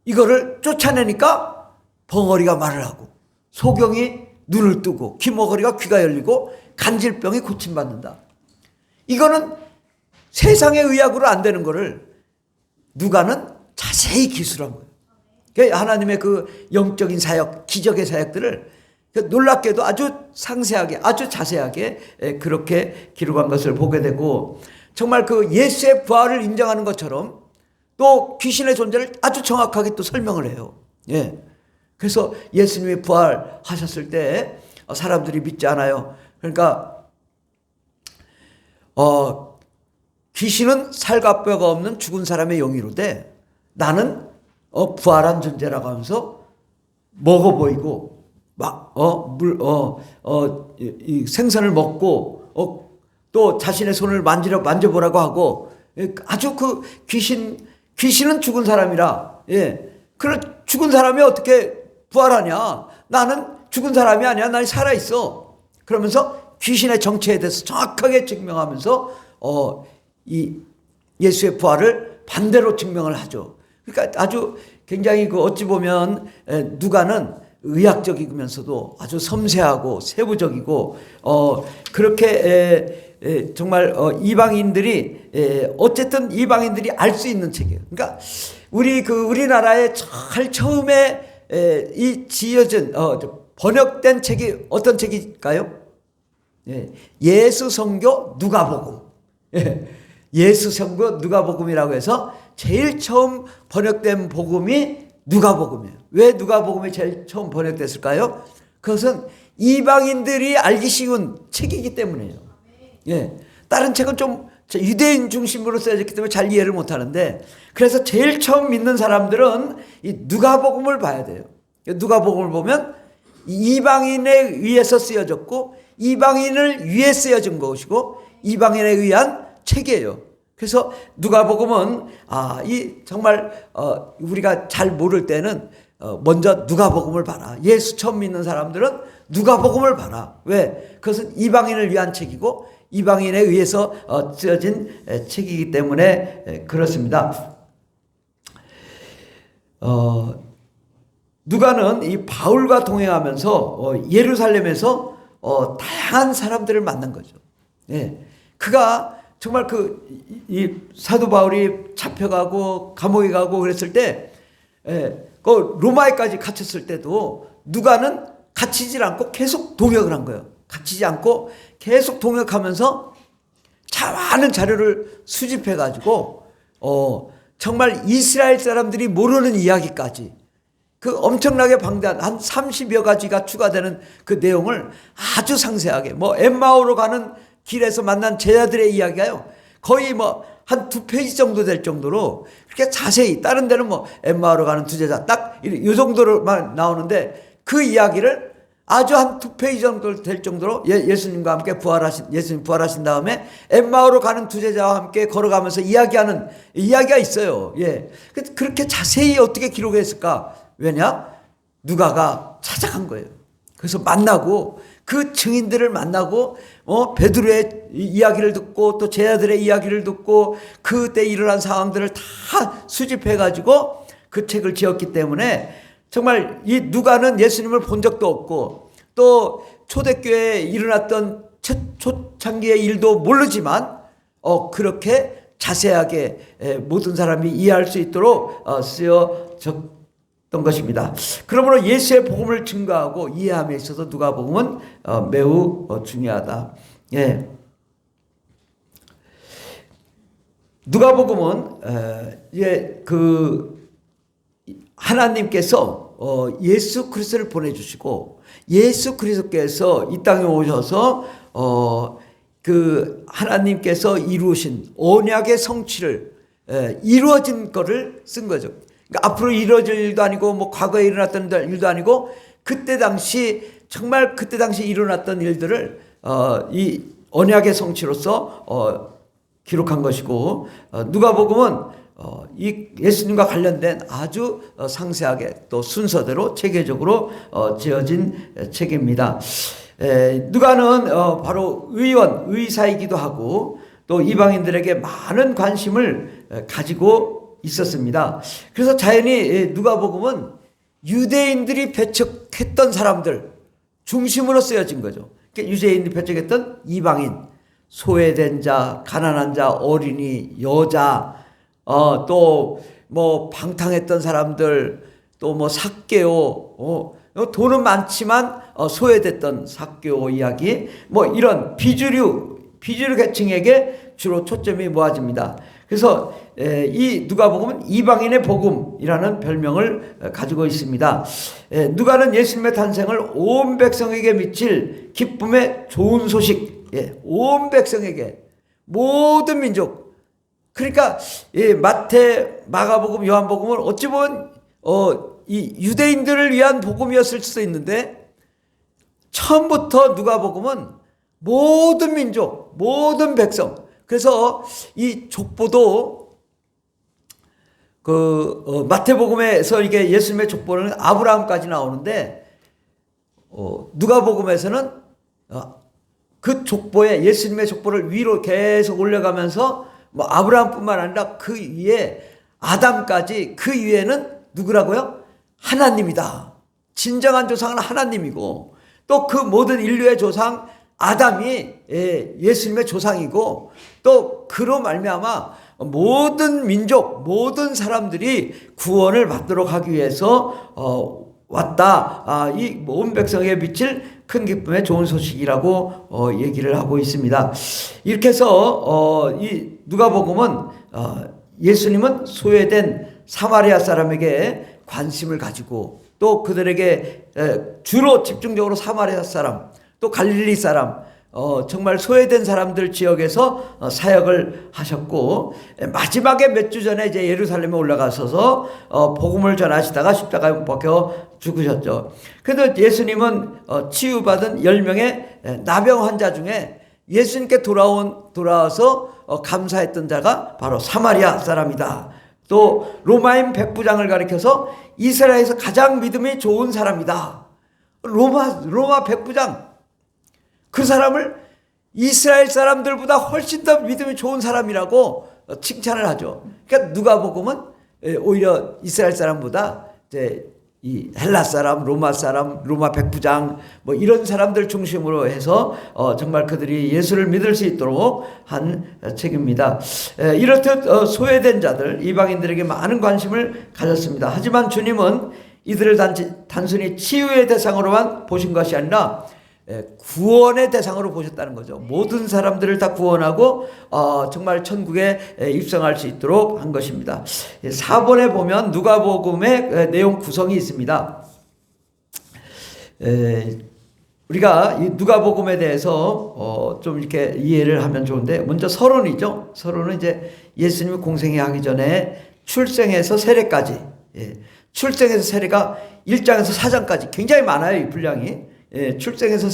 이거를 쫓아내니까 벙어리가 말을 하고, 소경이 눈을 뜨고, 귀머거리가 귀가 열리고, 간질병이 고침받는다. 이거는 세상의 의학으로 안 되는 거를 누가는 자세히 기술한 거예요. 하나님의 그 영적인 사역, 기적의 사역들을 놀랍게도 아주 상세하게, 아주 자세하게 그렇게 기록한 것을 보게 되고, 정말 그 예수의 부활을 인정하는 것처럼 또 귀신의 존재를 아주 정확하게 또 설명을 해요. 예. 그래서 예수님이 부활하셨을 때 사람들이 믿지 않아요. 그러니까 귀신은 살과 뼈가 없는 죽은 사람의 영이로되 나는 부활한 존재라고 하면서 먹어 보이고 이 생선을 먹고 또 자신의 손을 만져보라고 하고, 아주 그 귀신은 죽은 사람이라, 예. 그런 죽은 사람이 어떻게 부활하냐? 나는 죽은 사람이 아니야. 난 살아있어. 그러면서 귀신의 정체에 대해서 정확하게 증명하면서 이 예수의 부활을 반대로 증명을 하죠. 그러니까 아주 굉장히 어찌 보면 누가는 의학적이면서도 아주 섬세하고 세부적이고, 그렇게 정말 이방인들이 어쨌든 이방인들이 알 수 있는 책이에요. 그러니까 우리나라에 제일 처음에 이 지어진 번역된 책이 어떤 책일까요? 예수 선교 누가복음. 예수 선교 누가복음이라고 해서 제일 처음 번역된 복음이 누가복음이에요. 왜 누가복음이 제일 처음 번역됐을까요? 그것은 이방인들이 알기 쉬운 책이기 때문이에요. 예. 다른 책은 좀 유대인 중심으로 쓰여졌기 때문에 잘 이해를 못 하는데, 그래서 제일 처음 믿는 사람들은 이 누가복음을 봐야 돼요. 누가복음을 보면 이방인에 의해서 쓰여졌고, 이방인을 위해 쓰여진 것이고, 이방인에 의한 책이에요. 그래서 누가복음은 정말 우리가 잘 모를 때는 먼저 누가복음을 봐라. 예수 처음 믿는 사람들은 누가복음을 봐라. 왜? 그것은 이방인을 위한 책이고 이방인에 의해서 쓰여진 책이기 때문에 그렇습니다. 누가는 이 바울과 동행하면서 예루살렘에서 다양한 사람들을 만난 거죠. 예. 그가 정말 이 사도 바울이 잡혀가고 감옥에 가고 그랬을 때, 그 로마에까지 갇혔을 때도 누가는 갇히질 않고 계속 동역을 한 거예요. 갇히지 않고 계속 동역하면서 많은 자료를 수집해가지고, 정말 이스라엘 사람들이 모르는 이야기까지, 그 엄청나게 방대한 한 30여 가지가 추가되는 그 내용을 아주 상세하게, 엠마오로 가는 길에서 만난 제자들의 이야기가요, 거의 한 2페이지 정도 될 정도로 그렇게 자세히, 다른 데는 엠마오로 가는 두 제자 딱 이 정도로만 나오는데, 그 이야기를 아주 한 2페이지 정도 될 정도로 예수님과 함께 예수님 부활하신 다음에 엠마오로 가는 두 제자와 함께 걸어가면서 이야기하는 이야기가 있어요. 예. 그렇게 자세히 어떻게 기록했을까? 왜냐? 누가가 찾아간 거예요. 그래서 만나고, 그 증인들을 만나고, 베드로의 이야기를 듣고, 또 제자들의 이야기를 듣고, 그때 일어난 상황들을 다 수집해가지고 그 책을 지었기 때문에, 정말 이 누가는 예수님을 본 적도 없고, 또 초대교회에 일어났던 초창기의 일도 모르지만, 그렇게 자세하게 모든 사람이 이해할 수 있도록 쓰여졌기 것입니다. 그러므로 예수의 복음을 증거하고 이해함에 있어서 누가복음은 매우 중요하다. 예. 누가복음은 하나님께서 예수 그리스도를 보내주시고 예수 그리스도께서 이 땅에 오셔서 하나님께서 이루신 언약의 성취를 이루어진 거를 쓴 거죠. 그러니까 앞으로 이루어질 일도 아니고 뭐 과거에 일어났던 일도 아니고 그때 당시 일어났던 일들을 이 언약의 성취로서 기록한 것이고, 누가복음은 이 예수님과 관련된 아주 상세하게 또 순서대로 체계적으로 지어진 책입니다. 누가는 바로 의사이기도 하고 또 이방인들에게 많은 관심을 가지고 있었습니다. 그래서 자연히 누가복음은 유대인들이 배척했던 사람들 중심으로 쓰여진 거죠. 그러니까 유대인들이 배척했던 이방인, 소외된 자, 가난한 자, 어린이, 여자, 또 뭐 방탕했던 사람들, 또 뭐 삭개오, 돈은 많지만 소외됐던 삭개오 이야기, 뭐 이런 비주류 계층에게 주로 초점이 모아집니다. 그래서 이 누가복음은 이방인의 복음이라는 별명을 가지고 있습니다. 누가는 예수님의 탄생을 온 백성에게 미칠 기쁨의 좋은 소식, 온 백성에게, 모든 민족. 그러니까 마태, 마가복음, 요한복음은 어찌 보면 이 유대인들을 위한 복음이었을 수도 있는데 처음부터 누가복음은 모든 민족, 모든 백성. 그래서 이 족보도 마태복음에서 이게 예수님의 족보는 아브라함까지 나오는데 누가복음에서는 그 족보에 예수님의 족보를 위로 계속 올려가면서 뭐 아브라함뿐만 아니라 그 위에 아담까지, 그 위에는 누구라고요? 하나님이다. 진정한 조상은 하나님이고 또 그 모든 인류의 조상 아담이 예수님의 조상이고 또 그로 말미암아 모든 민족, 모든 사람들이 구원을 받도록 하기 위해서 왔다. 이 온 백성에게 미칠 큰 기쁨의 좋은 소식이라고 얘기를 하고 있습니다. 이렇게 해서 이 누가복음은 예수님은 소외된 사마리아 사람에게 관심을 가지고 또 그들에게 주로 집중적으로 사마리아 사람, 또 갈릴리 사람, 정말 소외된 사람들 지역에서 사역을 하셨고, 마지막에 몇 주 전에 이제 예루살렘에 올라가셔서 복음을 전하시다가 십자가에 못 박혀 죽으셨죠. 그래도 예수님은 치유받은 10명의 나병 환자 중에 예수님께 돌아와서 감사했던 자가 바로 사마리아 사람이다. 또 로마인 백부장을 가리켜서 이스라엘에서 가장 믿음이 좋은 사람이다. 로마 백부장, 그 사람을 이스라엘 사람들보다 훨씬 더 믿음이 좋은 사람이라고 칭찬을 하죠. 그러니까 누가복음은 오히려 이스라엘 사람보다 이제 이 헬라 사람, 로마 백부장 뭐 이런 사람들 중심으로 해서 정말 그들이 예수를 믿을 수 있도록 한 책입니다. 이렇듯 소외된 자들, 이방인들에게 많은 관심을 가졌습니다. 하지만 주님은 이들을 단순히 치유의 대상으로만 보신 것이 아니라 구원의 대상으로 보셨다는 거죠. 모든 사람들을 다 구원하고 정말 천국에 입성할 수 있도록 한 것입니다. 4번에 보면 누가복음의 내용 구성이 있습니다. 우리가 이 누가복음에 대해서 좀 이렇게 이해를 하면 좋은데, 먼저 서론이죠. 서론은 이제 예수님이 공생에 하기 전에 출생에서 세례까지, 출생에서 세례가 1장에서 4장까지 굉장히 많아요. 이 분량이. 출생에서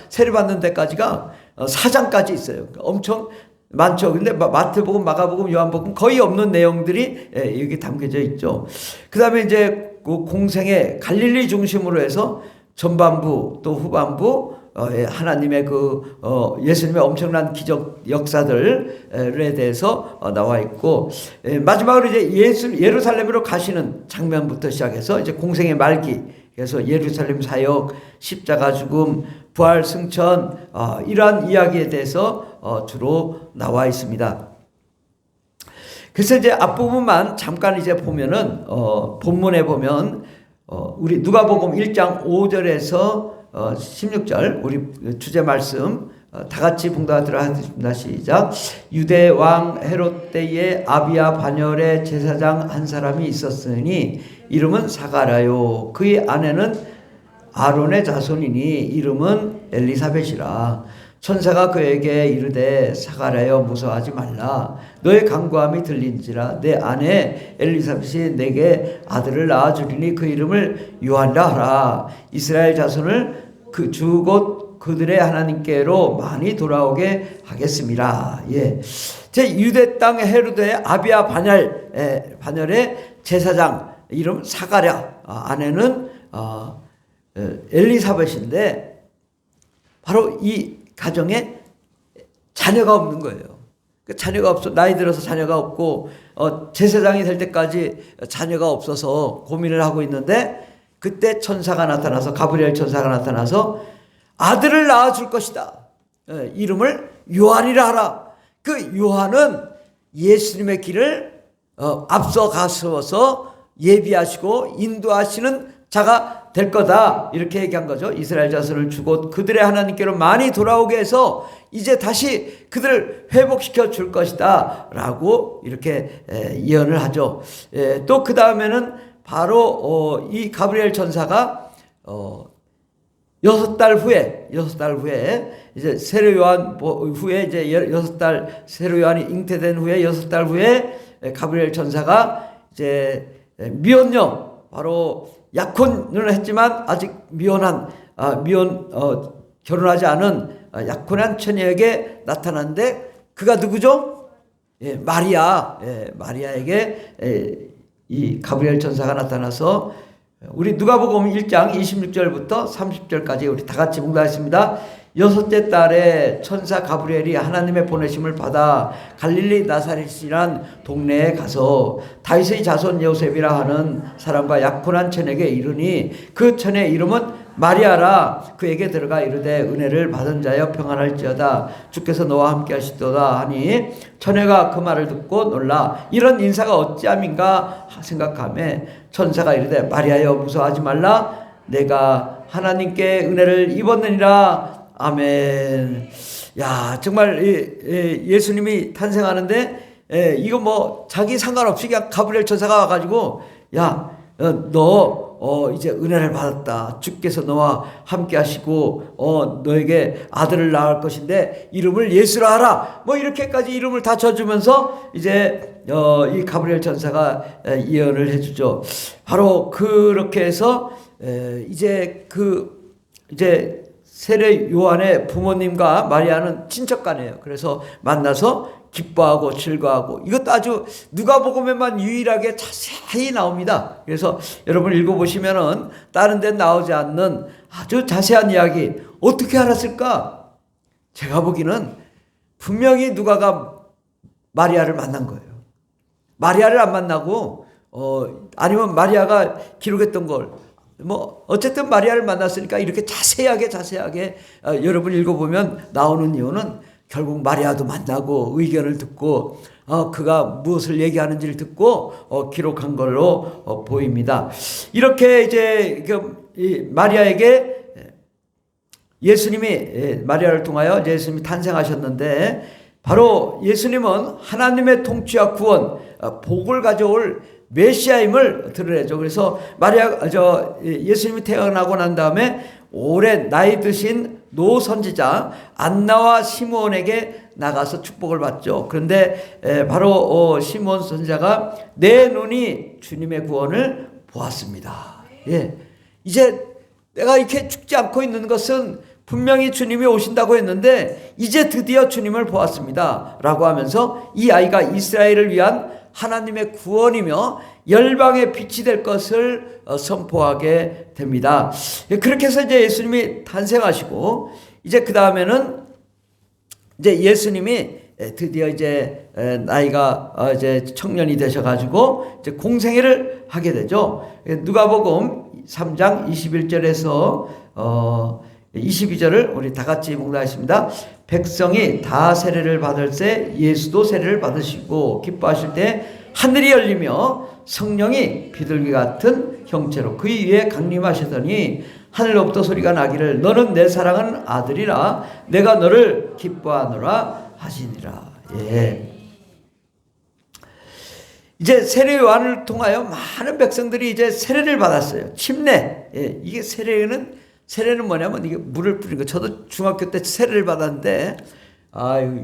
세례받는 데까지가 4장까지 있어요. 그러니까 엄청 많죠. 근데 마태복음, 마가복음, 요한복음 거의 없는 내용들이 여기 담겨져 있죠. 그 다음에 이제 그 공생의 갈릴리 중심으로 해서 전반부 또 후반부 하나님의 예수님의 엄청난 기적 역사들에 대해서 나와 있고, 마지막으로 이제 예루살렘으로 가시는 장면부터 시작해서 이제 공생의 말기, 그래서 예루살렘 사역, 십자가 죽음, 부활 승천, 이러한 이야기에 대해서 주로 나와 있습니다. 그래서 이제 앞부분만 잠깐 이제 보면은 본문에 보면 우리 누가복음 1장 5절에서 16절 우리 주제 말씀 다 같이 봉독하도록 하겠습니다. 시작. 유대 왕 헤롯 때에 아비야 반열에 제사장 한 사람이 있었으니 이름은 사가랴요. 그의 아내는 아론의 자손이니 이름은 엘리사벳이라. 천사가 그에게 이르되 사가랴여 무서워하지 말라. 너의 간구함이 들린지라. 내 아내 엘리사벳이 내게 아들을 낳아주리니 그 이름을 요한이라 하라. 이스라엘 자손을 그 주 곧 그들의 하나님께로 많이 돌아오게 하겠습니다. 예, 제 유대 땅 헤로드의 아비야 반열의 제사장 이름 사가랴, 아내는 엘리사벳인데 바로 이 가정에 자녀가 없는 거예요. 자녀가 없어, 나이 들어서 자녀가 없고 제사장이 될 때까지 자녀가 없어서 고민을 하고 있는데 그때 천사가 나타나서, 가브리엘 천사가 나타나서 아들을 낳아줄 것이다. 이름을 요한이라 하라. 그 요한은 예수님의 길을 앞서 가서서 예비하시고 인도하시는 자가 될 거다. 이렇게 얘기한 거죠. 이스라엘 자손을 주고 그들의 하나님께로 많이 돌아오게 해서 이제 다시 그들을 회복시켜 줄 것이다. 라고 이렇게 예언을 하죠. 또 그 다음에는 바로 이 가브리엘 천사가 6달 후에 이제 세례 요한 후에 이제 6달 세례 요한이 잉태된 후에 6달 후에 가브리엘 천사가 이제 미혼녀, 바로 약혼을 했지만 아직 결혼하지 않은 약혼한 처녀에게 나타났는데 그가 누구죠? 마리아에게 이 가브리엘 천사가 나타나서 우리 누가복음 1장 26절부터 30절까지 우리 다 같이 봉독하겠습니다. 6째 달에 천사 가브리엘이 하나님의 보내심을 받아 갈릴리 나사렛이란 동네에 가서 다윗의 자손 요셉이라 하는 사람과 약혼한 처녀에게 이르니 그 처녀의 이름은 마리아라. 그에게 들어가 이르되 은혜를 받은 자여 평안할지어다. 주께서 너와 함께 하시도다 하니 처녀가 그 말을 듣고 놀라 이런 인사가 어찌함인가 생각하며 천사가 이르되 마리아여 무서워하지 말라. 내가 하나님께 은혜를 입었느니라. 아멘. 야, 정말 예수님이 탄생하는데 이거 뭐 자기 상관없이 그냥 가브리엘 천사가 와가지고 야, 너 이제 은혜를 받았다. 주께서 너와 함께 하시고 너에게 아들을 낳을 것인데 이름을 예수라 하라. 뭐 이렇게까지 이름을 다 쳐주면서 이제 이 가브리엘 천사가 예언을 해주죠. 바로 그렇게 해서 이제 세례 요한의 부모님과 마리아는 친척간이에요. 그래서 만나서 기뻐하고 즐거워하고, 이것도 아주 누가복음에만 유일하게 자세히 나옵니다. 그래서 여러분 읽어보시면은 다른 데는 나오지 않는 아주 자세한 이야기. 어떻게 알았을까? 제가 보기에는 분명히 누가가 마리아를 만난 거예요. 마리아를 안 만나고 아니면 마리아가 기록했던 걸 어쨌든 마리아를 만났으니까 이렇게 자세하게 여러분 읽어보면 나오는 이유는 결국 마리아도 만나고 의견을 듣고 그가 무엇을 얘기하는지를 듣고 기록한 걸로 보입니다. 이렇게 이제 마리아에게 예수님이 마리아를 통하여 예수님이 탄생하셨는데 바로 예수님은 하나님의 통치와 구원, 복을 가져올 메시아임을 드러내죠. 그래서 예수님이 태어나고 난 다음에 오래 나이 드신 노 선지자 안나와 시므온에게 나가서 축복을 받죠. 그런데 바로 시므온 선지자가 내 눈이 주님의 구원을 보았습니다. 이제 내가 이렇게 죽지 않고 있는 것은 분명히 주님이 오신다고 했는데 이제 드디어 주님을 보았습니다 라고 하면서 이 아이가 이스라엘을 위한 하나님의 구원이며 열방의 빛이 될 것을 선포하게 됩니다. 그렇게 해서 이제 예수님이 탄생하시고 이제 그 다음에는 이제 예수님이 드디어 이제 나이가 이제 청년이 되셔가지고 이제 공생애를 하게 되죠. 누가복음 3장 21절에서 22절을 우리 다 같이 묵상하겠습니다. 백성이 다 세례를 받을 때 예수도 세례를 받으시고 기뻐하실 때 하늘이 열리며 성령이 비둘기 같은 형체로 그 위에 강림하시더니 하늘로부터 소리가 나기를 너는 내 사랑하는 아들이라 내가 너를 기뻐하노라 하시니라. 예. 이제 세례 요한을 통하여 많은 백성들이 이제 세례를 받았어요. 침례. 예. 이게 세례는 뭐냐면 이게 물을 뿌리는 거. 저도 중학교 때 세례를 받았는데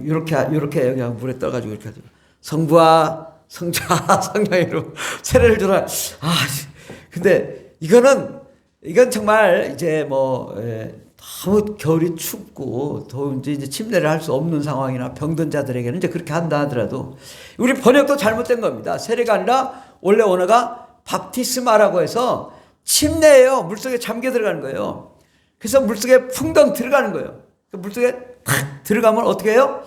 이렇게 그냥 물에 떠가지고 이렇게 하죠. 성부와 성자와 성령의 이름으로 세례를 주라. 근데 이건 정말 이제 너무 겨울이 춥고 더운지 이제 침례를 할 수 없는 상황이나 병든 자들에게는 이제 그렇게 한다 하더라도 우리 번역도 잘못된 겁니다. 세례가 아니라 원래 언어가 밥티스마라고 해서 침례예요. 물속에 잠겨 들어가는 거예요. 그래서 물속에 풍덩 들어가는 거예요. 물속에 탁 들어가면 어떻게 해요?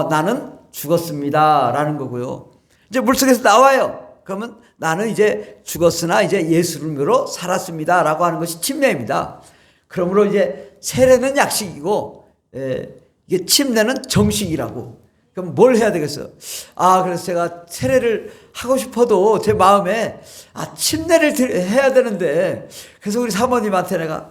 나는 죽었습니다 라는 거고요. 이제 물속에서 나와요. 그러면 나는 이제 죽었으나 이제 예수님으로 살았습니다 라고 하는 것이 침례입니다. 그러므로 이제 세례는 약식이고 이게 침례는 정식이라고. 그럼 뭘 해야 되겠어요? 그래서 제가 세례를 하고 싶어도 제 마음에 침례를 해야 되는데 그래서 우리 사모님한테 내가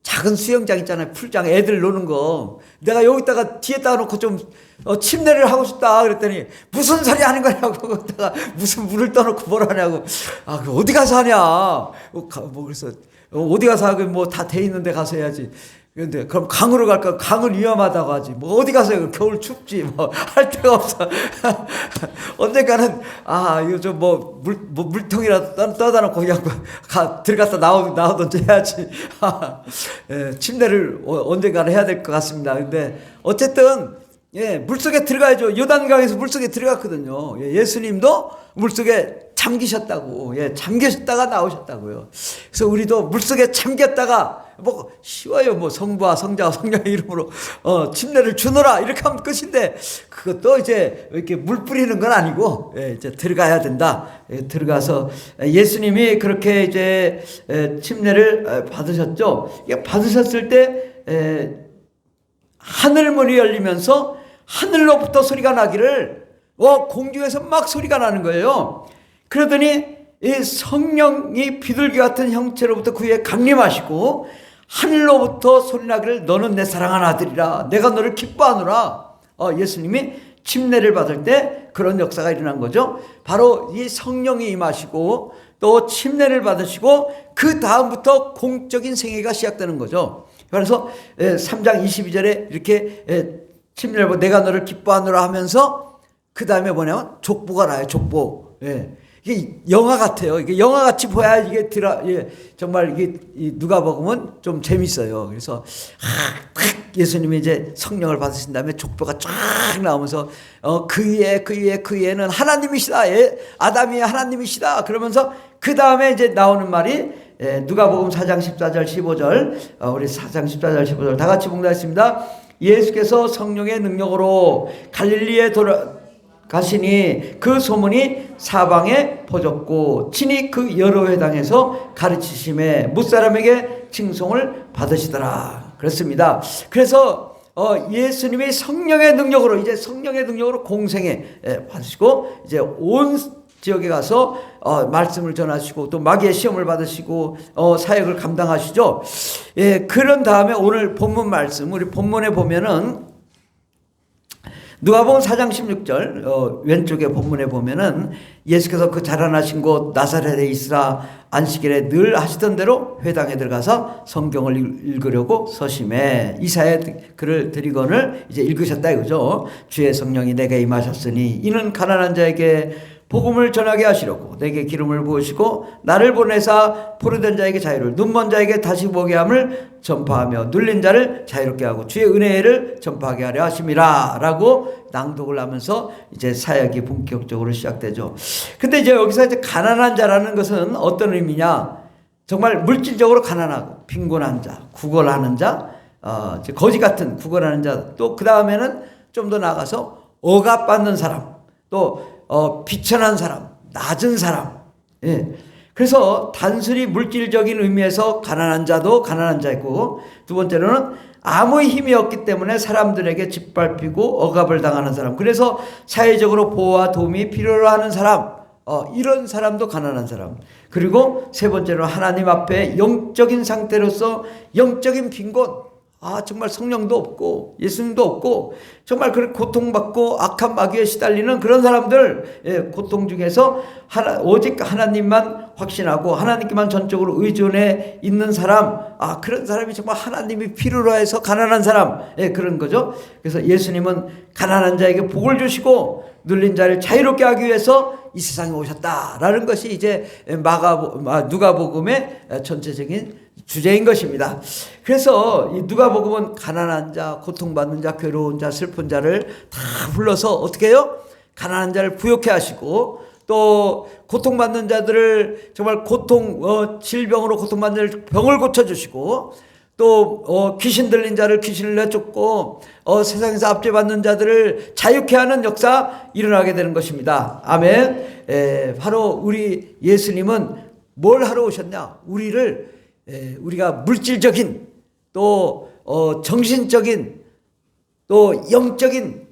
작은 수영장 있잖아요. 풀장 애들 노는 거. 내가 여기다가 뒤에다가 놓고 좀 침례를 하고 싶다 그랬더니 무슨 소리 하는 거냐고. 거기다가 무슨 물을 떠놓고 뭘 하냐고. 그 어디 가서 하냐. 그래서 어디 가서 하고 다 돼 있는데 가서 해야지. 그런데 그럼 강으로 갈까? 강은 위험하다고 하지. 어디 가서 해요? 겨울 춥지. 할 데가 없어. 언젠가는 이거 좀 물통이라도 떠다 놓고 그냥 들어갔다 나오든지 해야지. 침례를 언젠가는 해야 될 것 같습니다. 근데 어쨌든 물속에 들어가야죠. 요단강에서 물속에 들어갔거든요. 예수님도 물속에 잠기셨다고. 잠기셨다가 나오셨다고요. 그래서 우리도 물속에 잠겼다가 쉬워요. 성부와 성자와 성령의 이름으로 침례를 주노라 이렇게 하면 끝인데 그것도 이제 이렇게 물 뿌리는 건 아니고 이제 들어가야 된다. 들어가서 예수님이 그렇게 이제 침례를 받으셨죠. 받으셨을 때 하늘문이 열리면서 하늘로부터 소리가 나기를 공중에서 막 소리가 나는 거예요. 그러더니 이 성령이 비둘기 같은 형체로부터 그 위에 강림하시고 하늘로부터 소리 나기를 너는 내 사랑하는 아들이라 내가 너를 기뻐하노라. 예수님이 침례를 받을 때 그런 역사가 일어난 거죠. 바로 이 성령이 임하시고 또 침례를 받으시고 그 다음부터 공적인 생애가 시작되는 거죠. 그래서 3장 22절에 이렇게 침례를 받고 내가 너를 기뻐하노라 하면서 그 다음에 뭐냐면 족보가 나요. 족보. 이게 영화 같아요. 이게 영화 같이 보야 이게 정말 이게 누가복음은 좀 재밌어요. 그래서 예수님이 이제 성령을 받으신 다음에 족보가 쫙 나오면서 그 위에는 하나님이시다. 아담이 하나님이시다. 그러면서 그 다음에 이제 나오는 말이 누가복음 4장 14절 15절 우리 4장 14절 15절 다 같이 봉독하겠습니다. 예수께서 성령의 능력으로 갈릴리에 가시니 그 소문이 사방에 퍼졌고 친히 그 여러 회당에서 가르치심에 무사람에게 칭송을 받으시더라 그랬습니다. 그래서 예수님이 성령의 능력으로 공생에 받으시고 이제 온 지역에 가서 말씀을 전하시고 또 마귀의 시험을 받으시고 사역을 감당하시죠. 그런 다음에 오늘 본문 말씀 우리 본문에 보면은 누가복음 4장 16절 왼쪽에 본문에 보면은 예수께서 그 자라나신 곳 나사렛에 있으라 안식일에 늘 하시던 대로 회당에 들어가서 성경을 읽으려고 서심해 이사야 글을 드리건을 이제 읽으셨다 이거죠. 주의 성령이 내게 임하셨으니 이는 가난한 자에게 복음을 전하게 하시려고 내게 기름을 부으시고 나를 보내사 포로된 자에게 자유를 눈먼 자에게 다시 보게 함을 전파하며 눌린 자를 자유롭게 하고 주의 은혜를 전파하게 하려 하심이라 라고 낭독을 하면서 이제 사역이 본격적으로 시작되죠. 근데 이제 여기서 이제 가난한 자라는 것은 어떤 의미냐? 정말 물질적으로 가난하고 빈곤한 자, 구걸하는 자, 거지 같은 구걸하는 자, 또 그 다음에는 좀 더 나아가서 억압받는 사람, 또 비천한 사람, 낮은 사람, 예. 그래서 단순히 물질적인 의미에서 가난한 자도 가난한 자이고, 두 번째로는 아무 힘이 없기 때문에 사람들에게 짓밟히고 억압을 당하는 사람, 그래서 사회적으로 보호와 도움이 필요로 하는 사람, 이런 사람도 가난한 사람. 그리고 세 번째로 하나님 앞에 영적인 상태로서 영적인 빈곤, 정말 성령도 없고 예수님도 없고 정말 그렇게 고통받고 악한 마귀에 시달리는 그런 사람들, 고통 중에서 오직 하나님만 확신하고 하나님께만 전적으로 의존해 있는 사람, 그런 사람이 정말 하나님이 필요로 해서 가난한 사람, 그런 거죠. 그래서 예수님은 가난한 자에게 복을 주시고 눌린 자를 자유롭게 하기 위해서 이 세상에 오셨다라는 것이 이제 누가복음의 전체적인 주제인 것입니다. 그래서 이 누가복음은 가난한 자, 고통받는 자, 괴로운 자, 슬픈 자를 다 불러서 어떻게 해요? 가난한 자를 부욕해 하시고, 또 고통받는 자들을 정말 질병으로 고통받는 자를 병을 고쳐주시고, 또 귀신 들린 자를 귀신을 내쫓고 세상에서 압제받는 자들을 자유케 하는 역사 일어나게 되는 것입니다. 아멘. 바로 우리 예수님은 뭘 하러 오셨냐? 우리가 물질적인, 또 정신적인, 또 영적인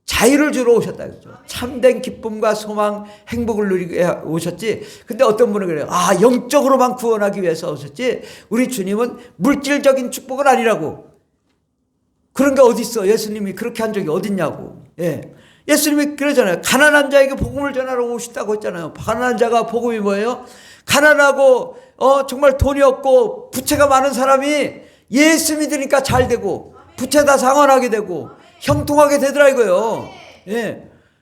자유를 주러 오셨다. 그렇죠? 참된 기쁨과 소망, 행복을 누리게 오셨지. 근데 어떤 분은 그래요. 영적으로만 구원하기 위해서 오셨지. 우리 주님은 물질적인 축복은 아니라고. 그런 게 어디 있어? 예수님이 그렇게 한 적이 어딨냐고. 예수님이 그러잖아요. 가난한 자에게 복음을 전하러 오셨다고 했잖아요. 가난한 자가 복음이 뭐예요? 가난하고 정말 돈이 없고 부채가 많은 사람이 예수 믿으니까 잘 되고 부채 다 상환하게 되고 형통하게 되더라 이거요.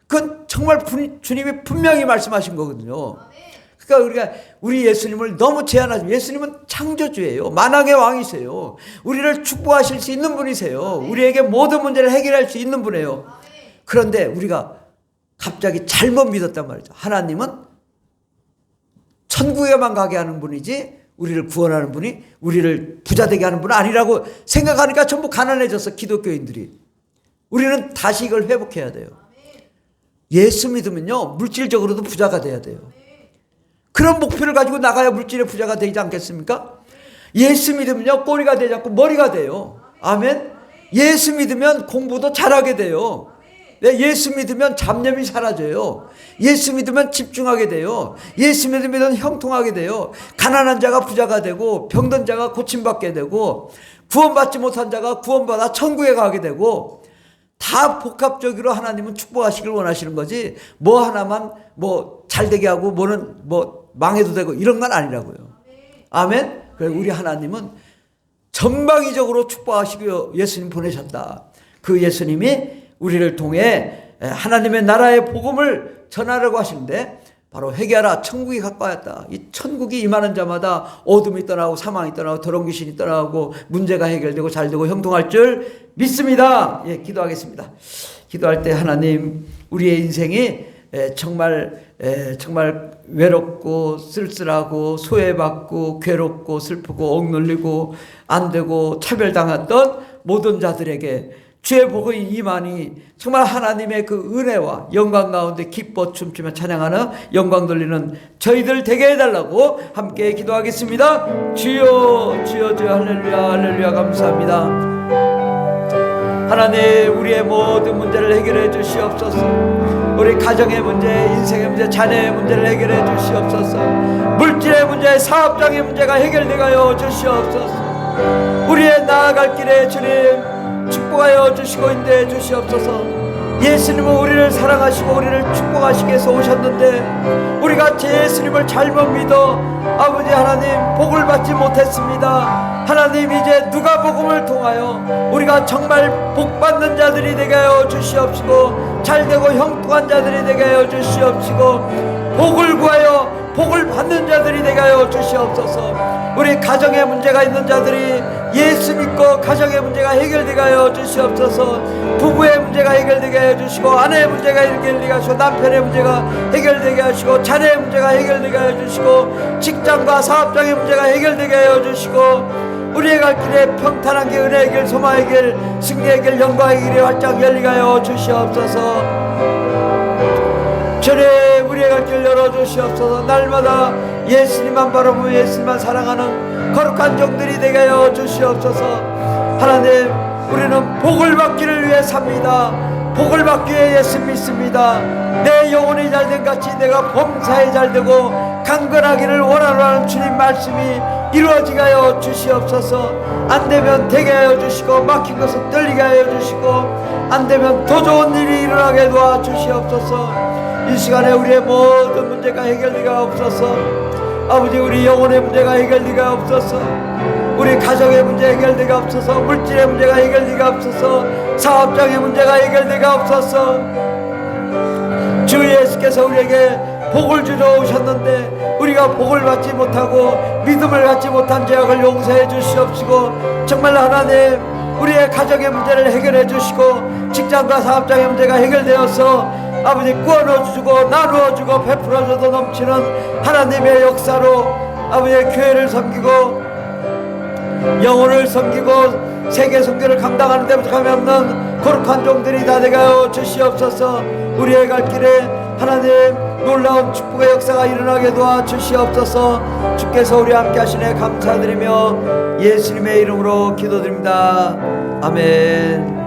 그건 정말 주님이 분명히 말씀하신 거거든요. 그러니까 우리 예수님을 너무 제한하지. 예수님은 창조주예요. 만왕의 왕이세요. 우리를 축복하실 수 있는 분이세요. 우리에게 모든 문제를 해결할 수 있는 분이에요. 그런데 우리가 갑자기 잘못 믿었단 말이죠. 하나님은 천국에만 가게 하는 분이지 우리를 구원하는 분이, 우리를 부자되게 하는 분은 아니라고 생각하니까 전부 가난해졌어, 기독교인들이. 우리는 다시 이걸 회복해야 돼요. 예수 믿으면요, 물질적으로도 부자가 돼야 돼요. 그런 목표를 가지고 나가야 물질의 부자가 되지 않겠습니까? 예수 믿으면요, 꼬리가 되지 않고 머리가 돼요. 아멘. 예수 믿으면 공부도 잘하게 돼요. 예수 믿으면 잡념이 사라져요. 예수 믿으면 집중하게 돼요. 예수 믿으면 형통하게 돼요. 가난한 자가 부자가 되고, 병든 자가 고침받게 되고, 구원받지 못한 자가 구원받아 천국에 가게 되고, 다 복합적으로 하나님은 축복하시길 원하시는 거지, 뭐 하나만 잘 되게 하고 뭐는 망해도 되고 이런 건 아니라고요. 아멘. 그래서 우리 하나님은 전방위적으로 축복하시기 예수님 보내셨다. 그 예수님이 우리를 통해 하나님의 나라의 복음을 전하려고 하시는데, 바로 회개하라, 천국이 가까웠다. 이 천국이 임하는 자마다 어둠이 떠나고 사망이 떠나고 더러운 귀신이 떠나고 문제가 해결되고 잘되고 형통할 줄 믿습니다. 기도하겠습니다. 기도할 때 하나님, 우리의 인생이 정말 외롭고 쓸쓸하고 소외받고 괴롭고 슬프고 억눌리고 안되고 차별당했던 모든 자들에게 주의 복이 임하니 정말 하나님의 그 은혜와 영광 가운데 기뻐 춤추며 찬양하는, 영광 돌리는 저희들 되게 해달라고 함께 기도하겠습니다. 주여 주여 주여, 할렐루야 할렐루야, 감사합니다. 하나님, 우리의 모든 문제를 해결해 주시옵소서. 우리 가정의 문제, 인생의 문제, 자녀의 문제를 해결해 주시옵소서. 물질의 문제, 사업장의 문제가 해결되게 하여 주시옵소서. 우리의 나아갈 길에 주님 축복하여 주시고 인도해 주시옵소서. 예수님은 우리를 사랑하시고 우리를 축복하시기 위해서 오셨는데, 우리가 제 예수님을 잘못 믿어 아버지 하나님 복을 받지 못했습니다. 하나님, 이제 누가복음을 통하여 우리가 정말 복받는 자들이 되게 하여 주시옵시고, 잘되고 형통한 자들이 되게 하여 주시옵시고, 복을 구하여 복을 받는 자들이 되게 하여 주시옵소서. 우리 가정에 문제가 있는 자들이 예수 믿고 가정의 문제가 해결되게 하여 주시옵소서. 부부의 문제가 해결되게 하여 주시고, 아내의 문제가 해결되게 하시고, 남편의 문제가 해결되게 하시고, 자녀의 문제가 해결되게 하여 주시고, 직장과 사업장의 문제가 해결되게 하여 주시고, 우리의 갈 길에 평탄한 길, 은혜의 길, 소망의 길, 승리의 길, 영광의 길이 활짝 열리게 하여 주시옵소서. 주님, 우리 우리의 갈 길 열어주시옵소서. 날마다 예수님만 바라보며 예수님만 사랑하는 거룩한 종들이 되게 하여 주시옵소서. 하나님, 우리는 복을 받기를 위해 삽니다. 복을 받기 위해 예수 믿습니다. 내 영혼이 잘된 같이 내가 범사에 잘되고 강건하기를 원하는 주님 말씀이 이루어지게 하여 주시옵소서. 안되면 되게 하여 주시고, 막힌 것은 뚫리게 하여 주시고, 안되면 더 좋은 일이 일어나게 도와주시옵소서. 이 시간에 우리의 모든 문제가 해결되가 없어서, 아버지, 우리 영혼의 문제가 해결되가 없어서, 우리 가정의 문제 해결되가 없어서, 물질의 문제가 해결되가 없어서, 사업장의 문제가 해결되가 없어서, 주 예수께서 우리에게 복을 주러 오셨는데 우리가 복을 받지 못하고 믿음을 갖지 못한 죄악을 용서해 주시옵시고, 정말 하나님, 우리의 가정의 문제를 해결해 주시고, 직장과 사업장의 문제가 해결되어서 아버지 구원해주고 나누어주고 베풀어줘도 넘치는 하나님의 역사로 아버지 교회를 섬기고 영혼을 섬기고 세계 선교를 감당하는 데 부족함이 없는 거룩한 종들이 다 되게 하여 주시옵소서. 우리의 갈 길에 하나님 놀라운 축복의 역사가 일어나게 도와주시옵소서. 주께서 우리와 함께 하시네 감사드리며 예수님의 이름으로 기도드립니다. 아멘.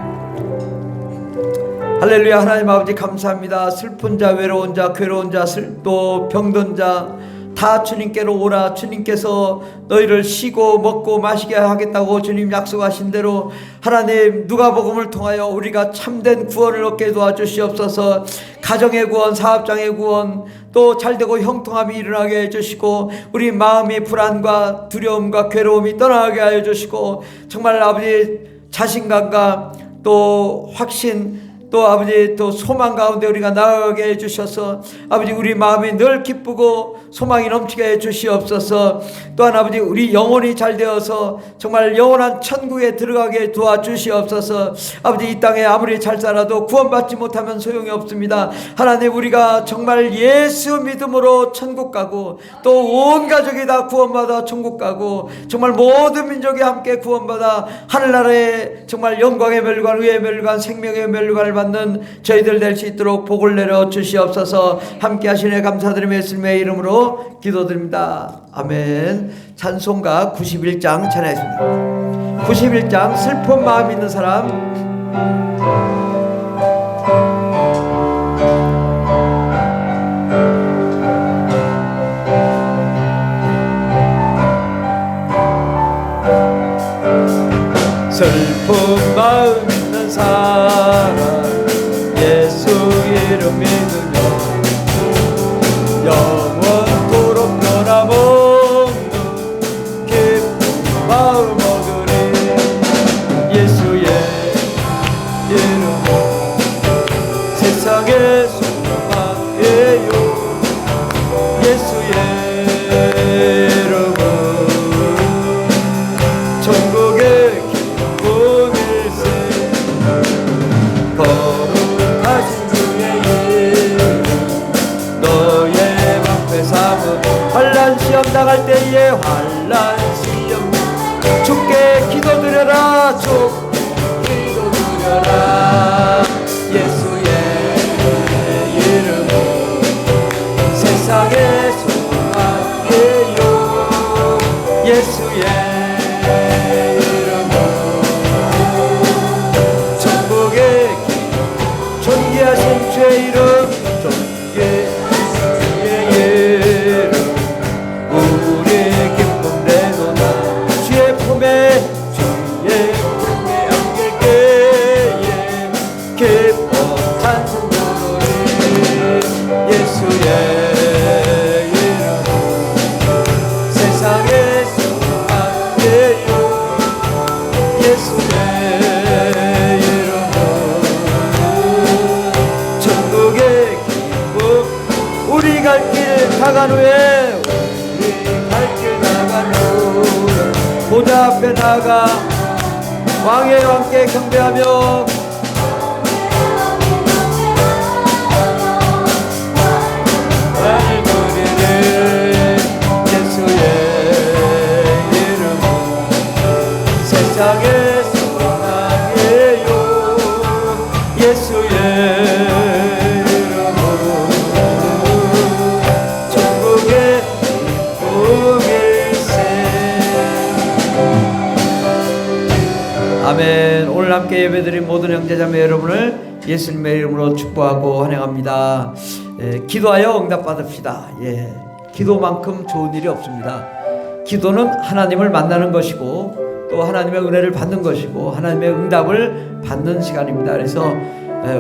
할렐루야. 하나님 아버지 감사합니다. 슬픈 자, 외로운 자, 괴로운 자, 또 병든 자 다 주님께로 오라. 주님께서 너희를 쉬고 먹고 마시게 하겠다고 주님 약속하신 대로 하나님 누가복음을 통하여 우리가 참된 구원을 얻게 도와주시옵소서. 가정의 구원, 사업장의 구원, 또 잘되고 형통함이 일어나게 해주시고, 우리 마음의 불안과 두려움과 괴로움이 떠나게 하여 주시고, 정말 아버지 자신감과 또 확신, 또 아버지 또 소망 가운데 우리가 나아가게 해주셔서 아버지 우리 마음이 늘 기쁘고 소망이 넘치게 해주시옵소서. 또한 아버지 우리 영혼이 잘 되어서 정말 영원한 천국에 들어가게 도와주시옵소서. 아버지 이 땅에 아무리 잘 살아도 구원받지 못하면 소용이 없습니다. 하나님, 우리가 정말 예수 믿음으로 천국 가고 또 온 가족이 다 구원받아 천국 가고 정말 모든 민족이 함께 구원받아 하늘나라에 정말 영광의 멸관, 의의 멸관, 생명의 멸관을 받는 저희들 될 수 있도록 복을 내려 주시옵소서. 함께 하시네 감사드리며 예수님의 이름으로 기도드립니다. 아멘. 찬송가 91장 찬양했습니다. 91장 슬픈 마음 있는 사람. 슬픈 마음 있는 사람 예수 이름 믿으며 영원토록 변함없는 기쁜 마음 얻으리. 예수의 이름은 세상의 소망이에요. 예수의 이름은 천국의 기쁨일세. 거룩하신 주의 이름 너의 방패 삼은 환난 시험 당할 때에 환난 시험 주께 기도드려라. 주께 기도드려라. 예수의 이름은 세상의 소망이에요. 예수의 이름은 천국의 존귀하신 주의 이름, 존귀의 이름 우리의 기쁨 내놓나. 주의 품에 안길 때에 기뻐 찬송 부르리. 예수의 이름 세상의 소망이에요. 예수의 우리 갈 길 나간 후에 우리 갈 길 나간 후 보좌 앞에 나가 왕의 왕께 경배하며 날부리는 예수의 이름은 세상의 소망이에요. 예수의 예배드린 모든 형제자매 여러분을 예수님의 이름으로 축복하고 환영합니다. 기도하여 응답받읍시다. 기도만큼 좋은 일이 없습니다. 기도는 하나님을 만나는 것이고 또 하나님의 은혜를 받는 것이고 하나님의 응답을 받는 시간입니다. 그래서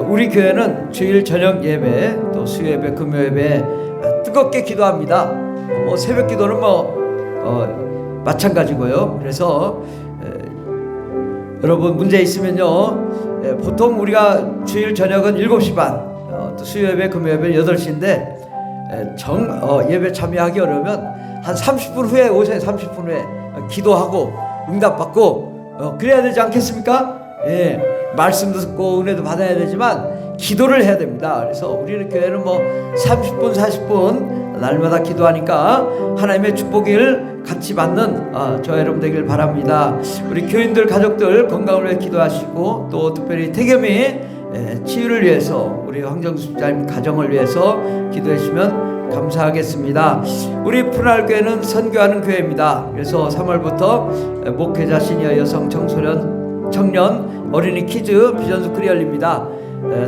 우리 교회는 주일 저녁 예배 또 수요 예배 금요 예배 뜨겁게 기도합니다. 새벽 기도는 마찬가지고요. 그래서 여러분 문제 있으면요, 보통 우리가 주일 저녁은 7시 반, 또 수요 예배 금요 예배 8시인데 예배 참여하기 어려우면 한 30분 후에 오세요. 30분 후에 기도하고 응답받고 그래야 되지 않겠습니까? 말씀도 듣고 은혜도 받아야 되지만 기도를 해야 됩니다. 그래서 우리는 교회는 30분 40분 날마다 기도하니까 하나님의 축복을 같이 받는 저 여러분 되길 바랍니다. 우리 교인들 가족들 건강을 위해 기도하시고 또 특별히 태겸이 치유를 위해서 우리 황정수 집사님 가정을 위해서 기도해 주시면 감사하겠습니다. 우리 푸른하늘 교회는 선교하는 교회입니다. 그래서 3월부터 목회자 시니어 여성 청년 어린이 키즈 비전스쿨이 열립니다.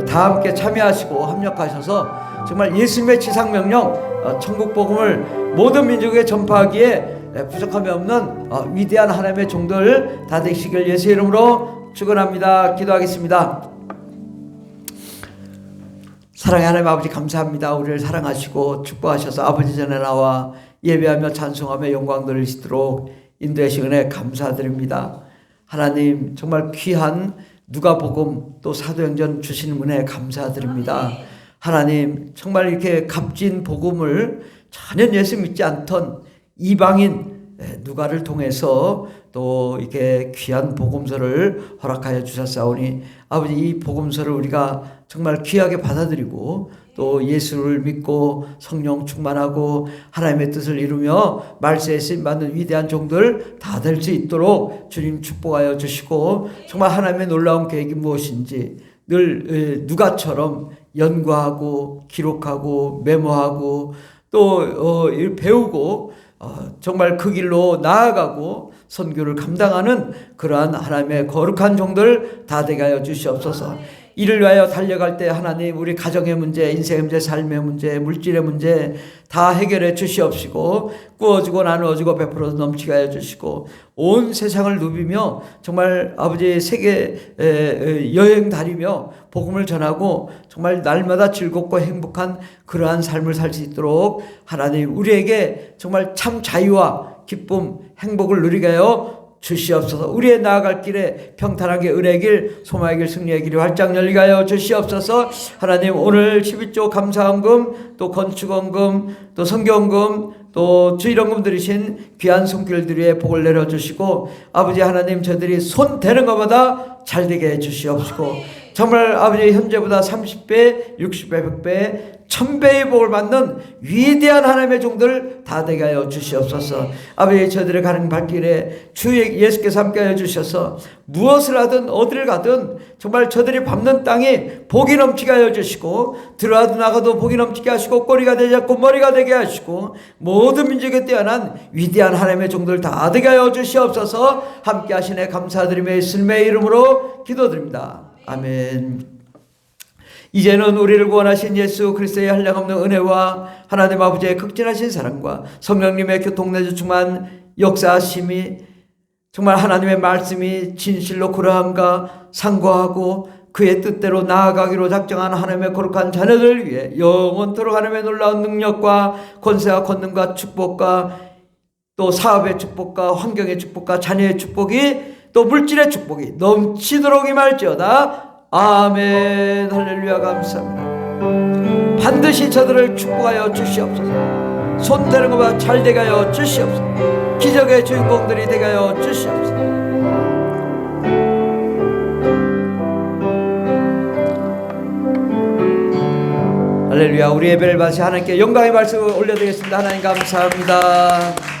다 함께 참여하시고 합력하셔서 정말 예수님의 지상명령 천국 복음을 모든 민족에 전파하기에 부족함이 없는 위대한 하나님의 종들 다 되시길 예수의 이름으로 축원합니다. 기도하겠습니다. 사랑의 하나님 아버지 감사합니다. 우리를 사랑하시고 축복하셔서 아버지 전에 나와 예배하며 찬송하며 영광 돌리시도록 인도하신 은혜 감사드립니다. 하나님 정말 귀한 누가복음 또 사도행전 주신 은혜 감사드립니다. 하나님 정말 이렇게 값진 복음을 전혀 예수 믿지 않던 이방인 누가를 통해서 또 이렇게 귀한 복음서를 허락하여 주셨사오니 아버지 이 복음서를 우리가 정말 귀하게 받아들이고 또 예수를 믿고 성령 충만하고 하나님의 뜻을 이루며 말세에 쓰임받는 위대한 종들 다 될 수 있도록 주님 축복하여 주시고 정말 하나님의 놀라운 계획이 무엇인지 늘 누가처럼 연구하고 기록하고 메모하고 또 배우고 정말 그 길로 나아가고 선교를 감당하는 그러한 하나님의 거룩한 종들 다 되게 하여 주시옵소서. 이를 위하여 달려갈 때 하나님 우리 가정의 문제, 인생의 문제, 삶의 문제, 물질의 문제 다 해결해 주시옵시고 꾸어주고 나누어주고 베풀어 넘치게 하여 주시고 온 세상을 누비며 정말 아버지 세계 여행 다니며 복음을 전하고 정말 날마다 즐겁고 행복한 그러한 삶을 살 수 있도록 하나님 우리에게 정말 참 자유와 기쁨, 행복을 누리게 하여 주시옵소서. 우리의 나아갈 길에 평탄하게 은혜의 길, 소망의 길, 승리의 길이 활짝 열리게 하여 주시옵소서. 하나님 오늘 12조 감사헌금 또 건축헌금 또 성경금 또 주일헌금 들으신 귀한 손길들의 복을 내려주시고 아버지 하나님 저들이 손 대는 것보다 잘 되게 해주시옵시고 정말 아버지 현재보다 30배, 60배, 100배, 1000배의 복을 받는 위대한 하나님의 종들 다 되게 하여 주시옵소서. 아버지 저들의 가는 발길에 주 예수께서 함께 하여 주셔서 무엇을 하든 어디를 가든 정말 저들이 밟는 땅에 복이 넘치게 하여 주시고 들어와도 나가도 복이 넘치게 하시고 꼬리가 되지 않고 머리가 되게 하시고 모든 민족에 뛰어난 위대한 하나님의 종들 다 되게 하여 주시옵소서. 함께 하시네 감사드리며 예수님의 이름으로 기도드립니다. 아멘. 이제는 우리를 구원하신 예수 그리스도의 한량없는 은혜와 하나님 아버지의 극진하신 사랑과 성령님의 교통내주 충만 역사하심이 정말 하나님의 말씀이 진실로 그러한가 상고하고 그의 뜻대로 나아가기로 작정한 하나님의 거룩한 자녀들을 위해 영원토록 하나님의 놀라운 능력과 권세와 권능과 축복과 또 사업의 축복과 환경의 축복과 자녀의 축복이 또 물질의 축복이 넘치도록 임할지어다. 아멘. 할렐루야. 감사합니다. 반드시 저들을 축복하여 주시옵소서. 손 대는 것보다 잘 되게 하여 주시옵소서. 기적의 주인공들이 되게 하여 주시옵소서. 할렐루야. 우리 예배를 받으시 하나님께 영광의 말씀을 올려드리겠습니다. 하나님 감사합니다.